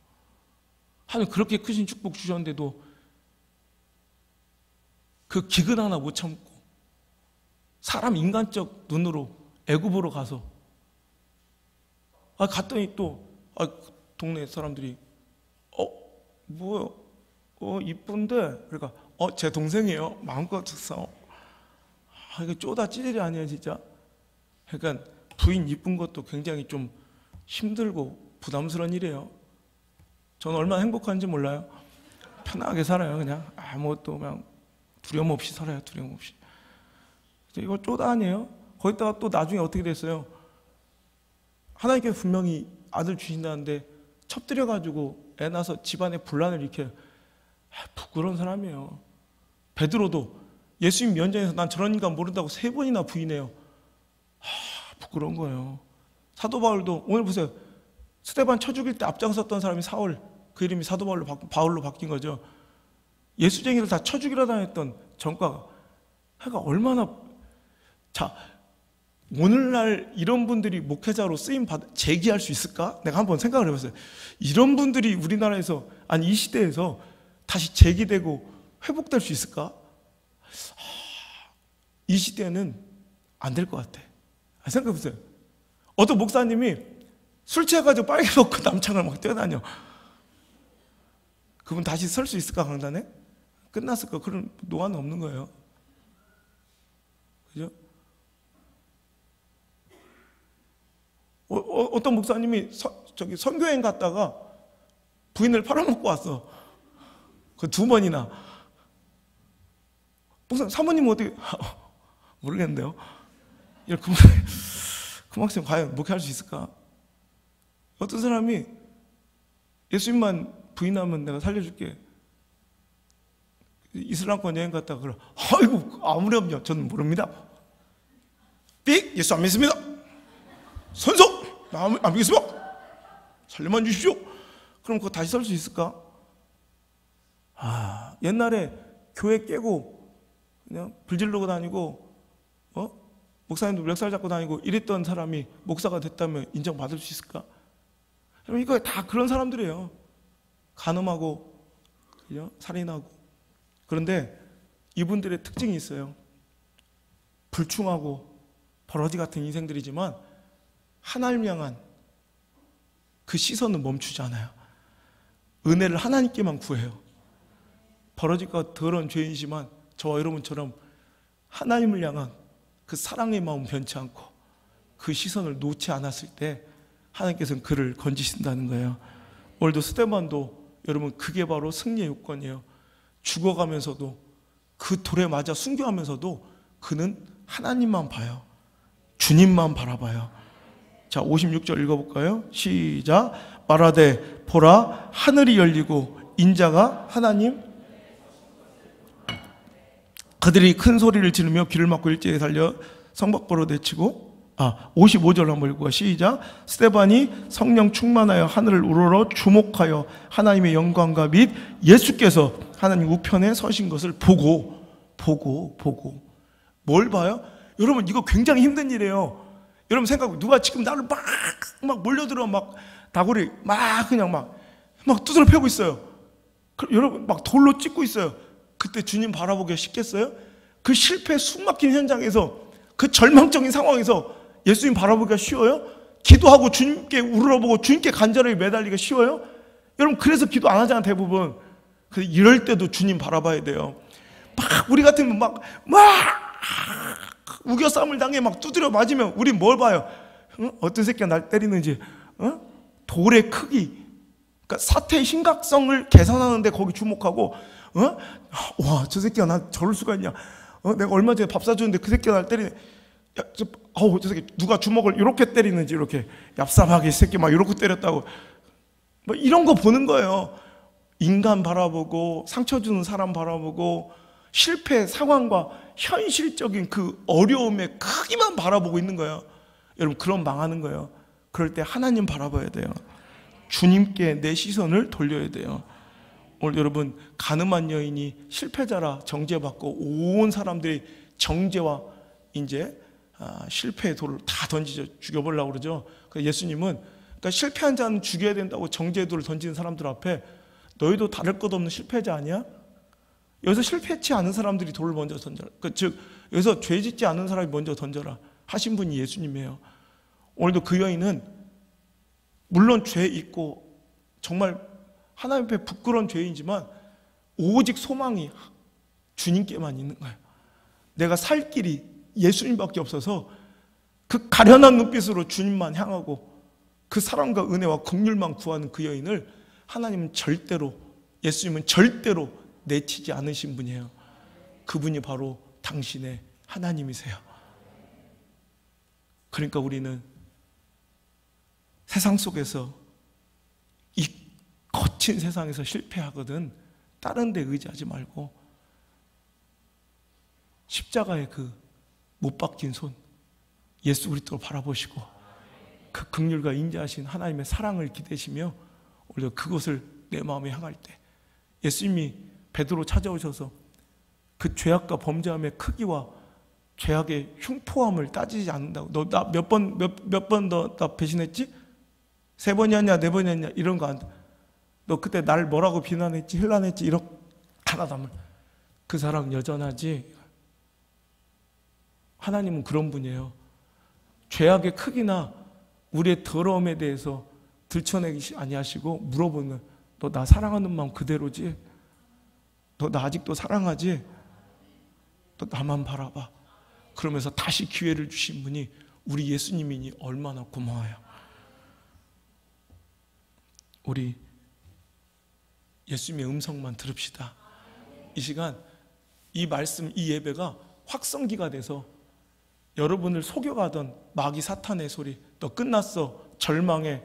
하나님 그렇게 크신 축복 주셨는데도 그 기근 하나 못 참고 사람 인간적 눈으로 애굽으로 가서 갔더니 또 동네 사람들이 뭐요? 이쁜데, 그러니까 제 동생이에요. 마음껏 써. 이게 쪼다 찌질이 아니에요, 진짜. 그러니까 부인 이쁜 것도 굉장히 좀 힘들고 부담스러운 일이에요. 저는 얼마나 행복한지 몰라요. 편하게 살아요, 그냥 아무것도 그냥 두려움 없이 살아요, 두려움 없이. 이거 쪼다 아니에요? 거기다가 또 나중에 어떻게 됐어요? 하나님께서 분명히 아들 주신다는데 첩들여가지고 애 낳아서 집안에 분란을 일으켜요. 부끄러운 사람이에요. 베드로도 예수님 면전에서 난 저런 인간 모른다고 3번이나 부인해요. 부끄러운 거예요. 사도 바울도 오늘 보세요. 스데반 쳐 죽일 때 앞장섰던 사람이 사울, 그 이름이 사도 바울로 바뀐 거죠. 예수쟁이를 다 쳐 죽이려 다녔던 전과가. 그러니까 얼마나, 오늘날 이런 분들이 목회자로 쓰임 제기할 수 있을까? 내가 한번 생각을 해봤어요. 이런 분들이 우리나라에서, 아니 이 시대에서 다시 제기되고 회복될 수 있을까? 이 시대는 안 될 것 같아. 생각해보세요. 어떤 목사님이 술 취해가지고 빨개 벗고 남창을 막 뛰어다녀. 그분 다시 설 수 있을까, 강단에? 끝났을까? 그런 노안은 없는 거예요. 그죠? 어떤 목사님이 저기 선교여행 갔다가 부인을 팔아먹고 왔어. 그 2번이나. 목사님, 사모님은 어떻게, 모르겠는데요. 그 목사님 과연 목회할 수 있을까? 어떤 사람이 예수님만 부인하면 내가 살려줄게. 이슬람권 여행 갔다가 그래. 아이고, 아무렴요. 저는 모릅니다. 삑! 예수 안 믿습니다. 선서! 안 믿겠습니다. 살려만 주십시오. 그럼 그거 다시 설 수 있을까? 옛날에 교회 깨고 그냥 불질르고 다니고 목사님도 멱살 잡고 다니고 이랬던 사람이 목사가 됐다면 인정받을 수 있을까? 여러분, 이거 다 그런 사람들이에요. 간음하고 그죠? 살인하고. 그런데 이분들의 특징이 있어요. 불충하고 버러지 같은 인생들이지만 하나님 향한 그 시선은 멈추지 않아요. 은혜를 하나님께만 구해요. 버러지가 더러운 죄인이지만 저와 여러분처럼 하나님을 향한 그 사랑의 마음 변치 않고 그 시선을 놓지 않았을 때 하나님께서는 그를 건지신다는 거예요. 오늘도 스데반도 여러분, 그게 바로 승리의 요건이에요. 죽어가면서도 그 돌에 맞아 순교하면서도 그는 하나님만 봐요. 주님만 바라봐요. 자, 56절 읽어볼까요? 시작. 말하되 보라, 하늘이 열리고 인자가 하나님, 그들이 큰 소리를 지르며 귀를 막고 일제히 달려 성박보로 내치고, 55절 한번 읽고 시작. 스데반이 성령 충만하여 하늘을 우러러 주목하여 하나님의 영광과 및 예수께서 하나님 우편에 서신 것을 보고 뭘 봐요? 여러분, 이거 굉장히 힘든 일이에요. 여러분 생각해, 누가 지금 나를 막 몰려들어 막 다구리 그냥 막 두드려 패고 있어요. 여러분 막 돌로 찍고 있어요. 그때 주님 바라보기가 쉽겠어요? 그 실패 숨막힌 현장에서, 그 절망적인 상황에서 예수님 바라보기가 쉬워요? 기도하고 주님께 우러러보고 주님께 간절하게 매달리기가 쉬워요? 여러분, 그래서 기도 안 하잖아, 대부분. 그래서 이럴 때도 주님 바라봐야 돼요. 우리 같으면 우겨 싸움을 당해 막 두드려 맞으면 우리 뭘 봐요? 어떤 새끼가 날 때리는지, 돌의 크기, 그러니까 사태의 심각성을 계산하는데 거기 주목하고, 와, 저 새끼가 나 저럴 수가 있냐? 내가 얼마 전에 밥 사줬는데 그 새끼가 날 때리네. 저 새끼 누가 주먹을 이렇게 때리는지, 이렇게 얍삽하게 이 새끼 막 이렇게 때렸다고, 이런 거 보는 거예요. 인간 바라보고, 상처 주는 사람 바라보고, 실패 상황과 현실적인 그 어려움의 크기만 바라보고 있는 거예요. 여러분, 그럼 망하는 거예요. 그럴 때 하나님 바라봐야 돼요. 주님께 내 시선을 돌려야 돼요. 오늘 여러분, 가늠한 여인이 실패자라 정죄받고 온 사람들이 정죄와 이제 실패의 돌을 다 던지죠. 죽여보려고 그러죠. 그래서 예수님은, 그러니까 실패한 자는 죽여야 된다고 정죄의 돌을 던지는 사람들 앞에, 너희도 다를 것 없는 실패자 아니야? 여기서 실패치 않은 사람들이 돌을 먼저 던져라. 즉 여기서 죄 짓지 않은 사람이 먼저 던져라 하신 분이 예수님이에요. 오늘도 그 여인은 물론 죄 있고 정말 하나님 앞에 부끄러운 죄인이지만 오직 소망이 주님께만 있는 거예요. 내가 살 길이 예수님밖에 없어서 그 가련한 눈빛으로 주님만 향하고 그 사랑과 은혜와 긍휼만 구하는 그 여인을 하나님은 절대로, 예수님은 절대로 내치지 않으신 분이에요. 그분이 바로 당신의 하나님이세요. 그러니까 우리는 세상 속에서, 이 거친 세상에서 실패하거든 다른 데 의지하지 말고 십자가의 그 못 박힌 손, 예수 그리스도를 바라보시고 그 긍휼과 인자하신 하나님의 사랑을 기대시며 오히려 그것을 내 마음에 향할 때, 예수님이 베드로 찾아오셔서 그 죄악과 범죄함의 크기와 죄악의 흉포함을 따지지 않는다고. 너 나 몇 번 너 나 배신했지? 3번이었냐 4번이었냐 이런 거 안 돼. 너 그때 날 뭐라고 비난했지, 힐난했지, 이렇게 하나도 안 말. 그 사랑 여전하지. 하나님은 그런 분이에요. 죄악의 크기나 우리의 더러움에 대해서 들춰내기 아니하시고 물어보면, 너 나 사랑하는 마음 그대로지? 너 나 아직도 사랑하지? 너 나만 바라봐. 그러면서 다시 기회를 주신 분이 우리 예수님이니 얼마나 고마워요. 우리 예수님의 음성만 들읍시다. 이 시간 이 말씀, 이 예배가 확성기가 돼서 여러분을 속여가던 마귀 사탄의 소리, 너 끝났어, 절망해,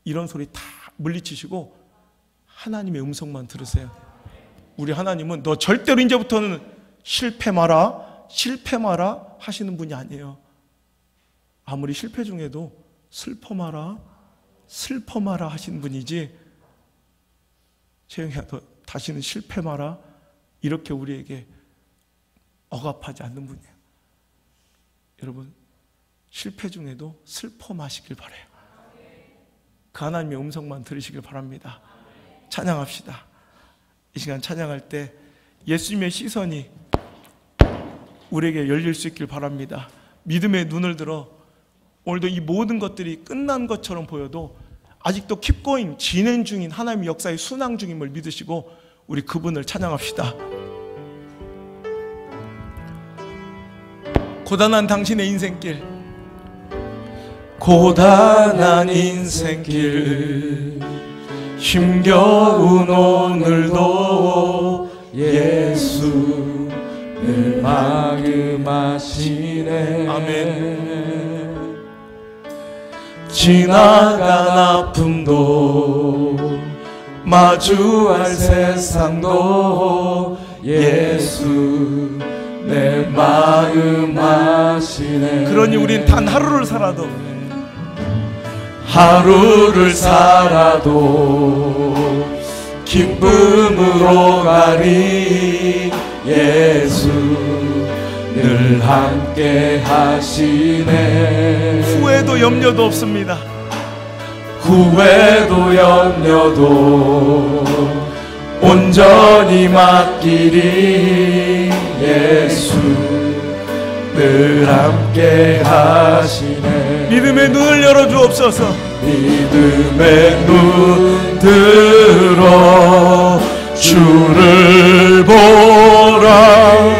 이런 소리 다 물리치시고 하나님의 음성만 들으세요. 우리 하나님은 너 절대로 이제부터는 실패 마라, 실패 마라 하시는 분이 아니에요. 아무리 실패 중에도 슬퍼 마라, 슬퍼 마라 하시는 분이지, 채영이야 너 다시는 실패 마라 이렇게 우리에게 억압하지 않는 분이에요. 여러분, 실패 중에도 슬퍼 마시길 바라요. 그 하나님의 음성만 들으시길 바랍니다. 찬양합시다. 이 시간 찬양할 때 예수님의 시선이 우리에게 열릴 수 있길 바랍니다. 믿음의 눈을 들어 오늘도 이 모든 것들이 끝난 것처럼 보여도 아직도 킵고잉, 진행 중인 하나님의 역사의 순항 중임을 믿으시고 우리 그분을 찬양합시다. 고단한 당신의 인생길, 고단한 인생길, 힘겨운 오늘도 예수 늘 마음하시네. 아멘. 지나간 아픔도 마주할 세상도 예수 내 마음 아시네. 그러니 우린 단 하루를 살아도 기쁨으로 가리. 예수 늘 함께 하시네. 후회도 염려도 없습니다. 후회도 염려도 온전히 맡기리. 예수 늘 함께 하시네. 믿음의 눈을 열어주옵소서. 믿음의 눈 들어 주를 보라.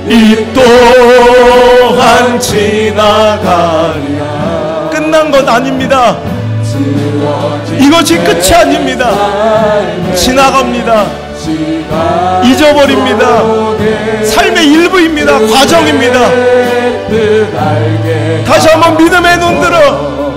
이 또한 지나가리라. 끝난 것 아닙니다. 이것이 끝이 아닙니다. 지나갑니다. 잊어버립니다. 삶의 일부입니다. 과정입니다. 다시 한번 믿음의 눈 들어.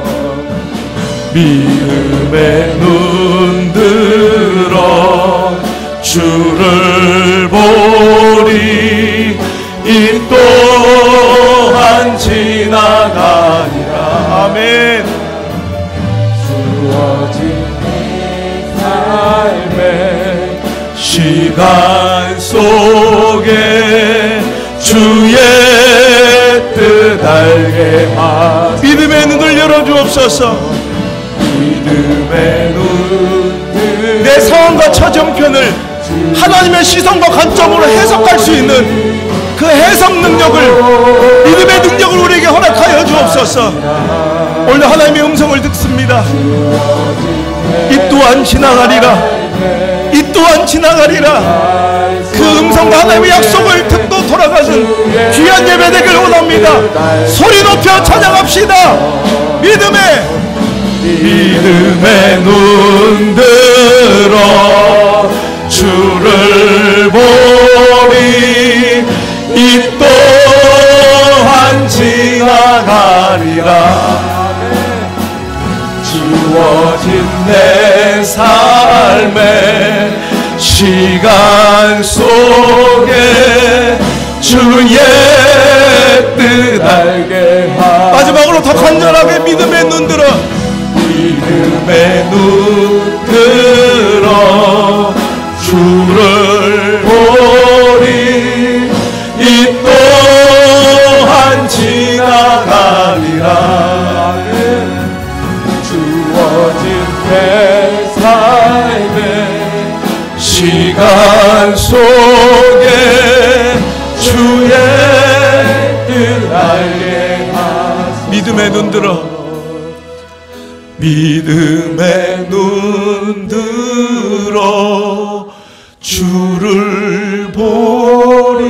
믿음의 눈 들어 주를 보리. 이 또한 지나가리라. 아멘. 주어진 내 삶의 시간 속에 주의 뜻 알게 하소서. 믿음의 눈을 열어주옵소서. 믿음의 눈, 내 상황과 처정편을 하나님의 시선과 관점으로 해석할 수 있는 그 해석 능력을, 믿음의 능력을 우리에게 허락하여 주옵소서. 오늘 하나님의 음성을 듣습니다. 이 또한 지나가리라. 이 또한 지나가리라. 그 음성과 하나님의 약속을 듣고 돌아가는 귀한 예배 되길 원합니다. 소리 높여 찬양합시다. 믿음의 눈 들어 주를 보리. 이 또한 지나가리라. 지워진 내 삶의 시간 속에 주의 뜻 알게 하소서. 마지막으로 더 간절하게 믿음의 눈 들어. 믿음의 눈 들어 주를 보리. 이 또한 지나가리라. 주어진 내 삶의 시간 속에 주의 뜻 알게 하소서. 믿음의 눈 들어. 믿음의 눈 들어 주를 보리.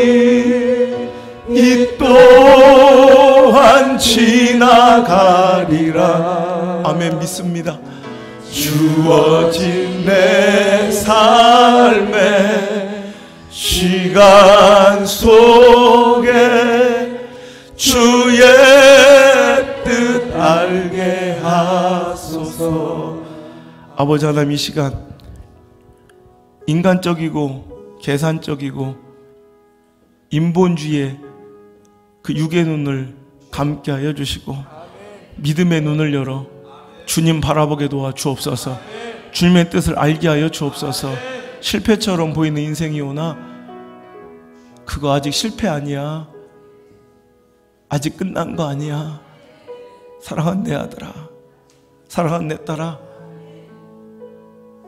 이 또한 지나가리라. 아멘. 믿습니다. 주어진 내 삶의 시간 속에 주의 뜻 알게 하소서. 아버지 하나님, 이 시간 인간적이고 계산적이고 인본주의의 그 육의 눈을 감게 하여 주시고 믿음의 눈을 열어 주님 바라보게 도와 주옵소서. 주님의 뜻을 알게 하여 주옵소서. 실패처럼 보이는 인생이 오나 그거 아직 실패 아니야. 아직 끝난 거 아니야. 사랑하는 내 아들아, 사랑하는 내 딸아,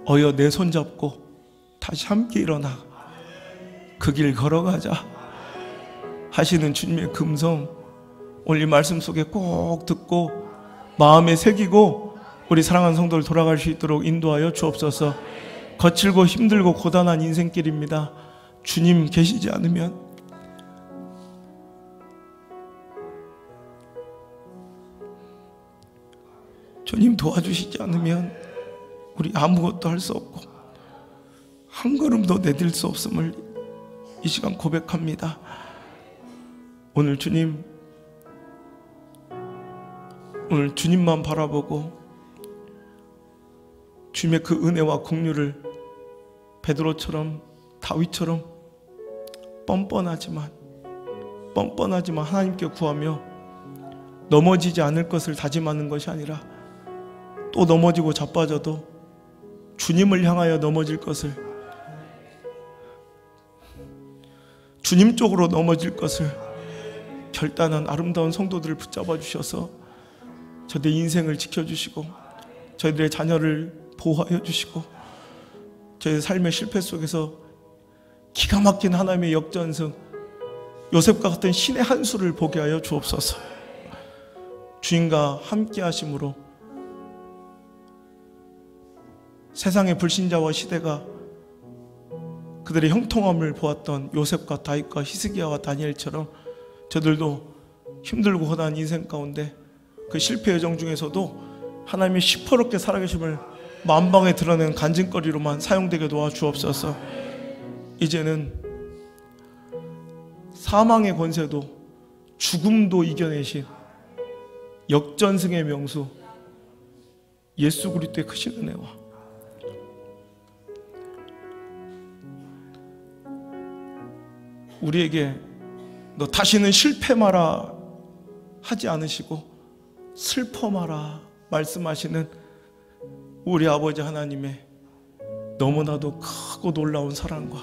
어여 내 손잡고 다시 함께 일어나 그 길 걸어가자 하시는 주님의 금성, 오늘 이 말씀 속에 꼭 듣고 마음에 새기고 우리 사랑하는 성도를 돌아갈 수 있도록 인도하여 주옵소서. 거칠고 힘들고 고단한 인생길입니다. 주님 계시지 않으면 주님 도와주시지 않으면 우리 아무것도 할 수 없고 한 걸음도 내딜 수 없음을 이 시간 고백합니다. 오늘 주님만 바라보고 주님의 그 은혜와 긍휼을 베드로처럼 다윗처럼 뻔뻔하지만 하나님께 구하며 넘어지지 않을 것을 다짐하는 것이 아니라 또 넘어지고 자빠져도 주님을 향하여 넘어질 것을, 주님 쪽으로 넘어질 것을 결단한 아름다운 성도들을 붙잡아 주셔서 저들의 인생을 지켜주시고 저희들의 자녀를 보호하여 주시고 저희의 삶의 실패 속에서 기가 막힌 하나님의 역전승, 요셉과 같은 신의 한 수를 보게 하여 주옵소서. 주님과 함께 하심으로 세상의 불신자와 시대가 그들의 형통함을 보았던 요셉과 다윗과 히스기야와 다니엘처럼 저들도 힘들고 고단한 인생 가운데 그 실패 여정 중에서도 하나님의 시퍼렇게 살아계심을 만방에 드러내는 간증거리로만 사용되게 도와주옵소서. 이제는 사망의 권세도 죽음도 이겨내신 역전승의 명수 예수 그리스도의 크신 은혜와 우리에게 너 다시는 실패 마라 하지 않으시고 슬퍼 마라 말씀하시는 우리 아버지 하나님의 너무나도 크고 놀라운 사랑과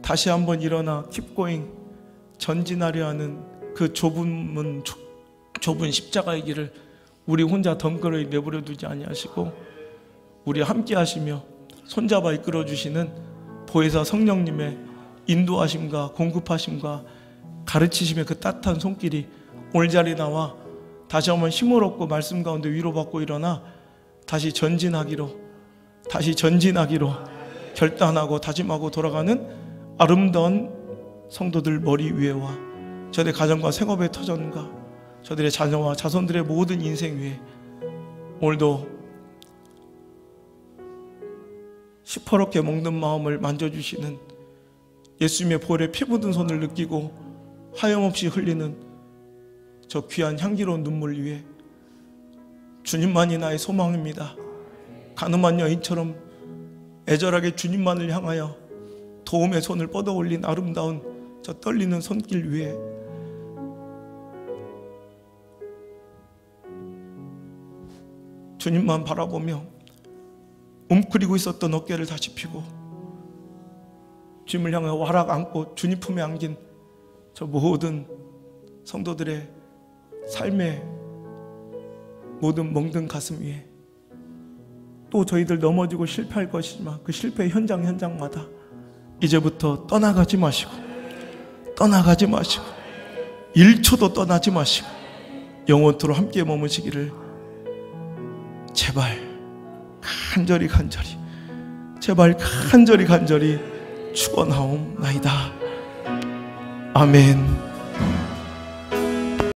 다시 한번 일어나 keep going 전진하려 하는 그 좁은 십자가의 길을 우리 혼자 덩그러니 내버려 두지 아니하시고 우리 함께 하시며 손잡아 이끌어 주시는 보혜사 성령님의 인도하심과 공급하심과 가르치심의 그 따뜻한 손길이 오늘 자리에 나와 다시 한번 힘을 얻고 말씀 가운데 위로받고 일어나 다시 전진하기로 결단하고 다짐하고 돌아가는 아름다운 성도들 머리 위에와 저들의 가정과 생업의 터전과 저들의 자녀와 자손들의 모든 인생 위에 오늘도 시퍼렇게 먹는 마음을 만져주시는 예수님의 보혈에 피 묻은 손을 느끼고 하염없이 흘리는 저 귀한 향기로운 눈물 위에 주님만이 나의 소망입니다. 가늠한 여인처럼 애절하게 주님만을 향하여 도움의 손을 뻗어 올린 아름다운 저 떨리는 손길 위에 주님만 바라보며 웅크리고 있었던 어깨를 다시 펴고 주님을 향해 와락 안고 주님 품에 안긴 저 모든 성도들의 삶의 모든 멍든 가슴 위에 또 저희들 넘어지고 실패할 것이지만 그 실패의 현장마다 이제부터 떠나가지 마시고 1초도 떠나지 마시고 영원토록 함께 머무시기를 제발 간절히 축원하옵나이다. 아멘.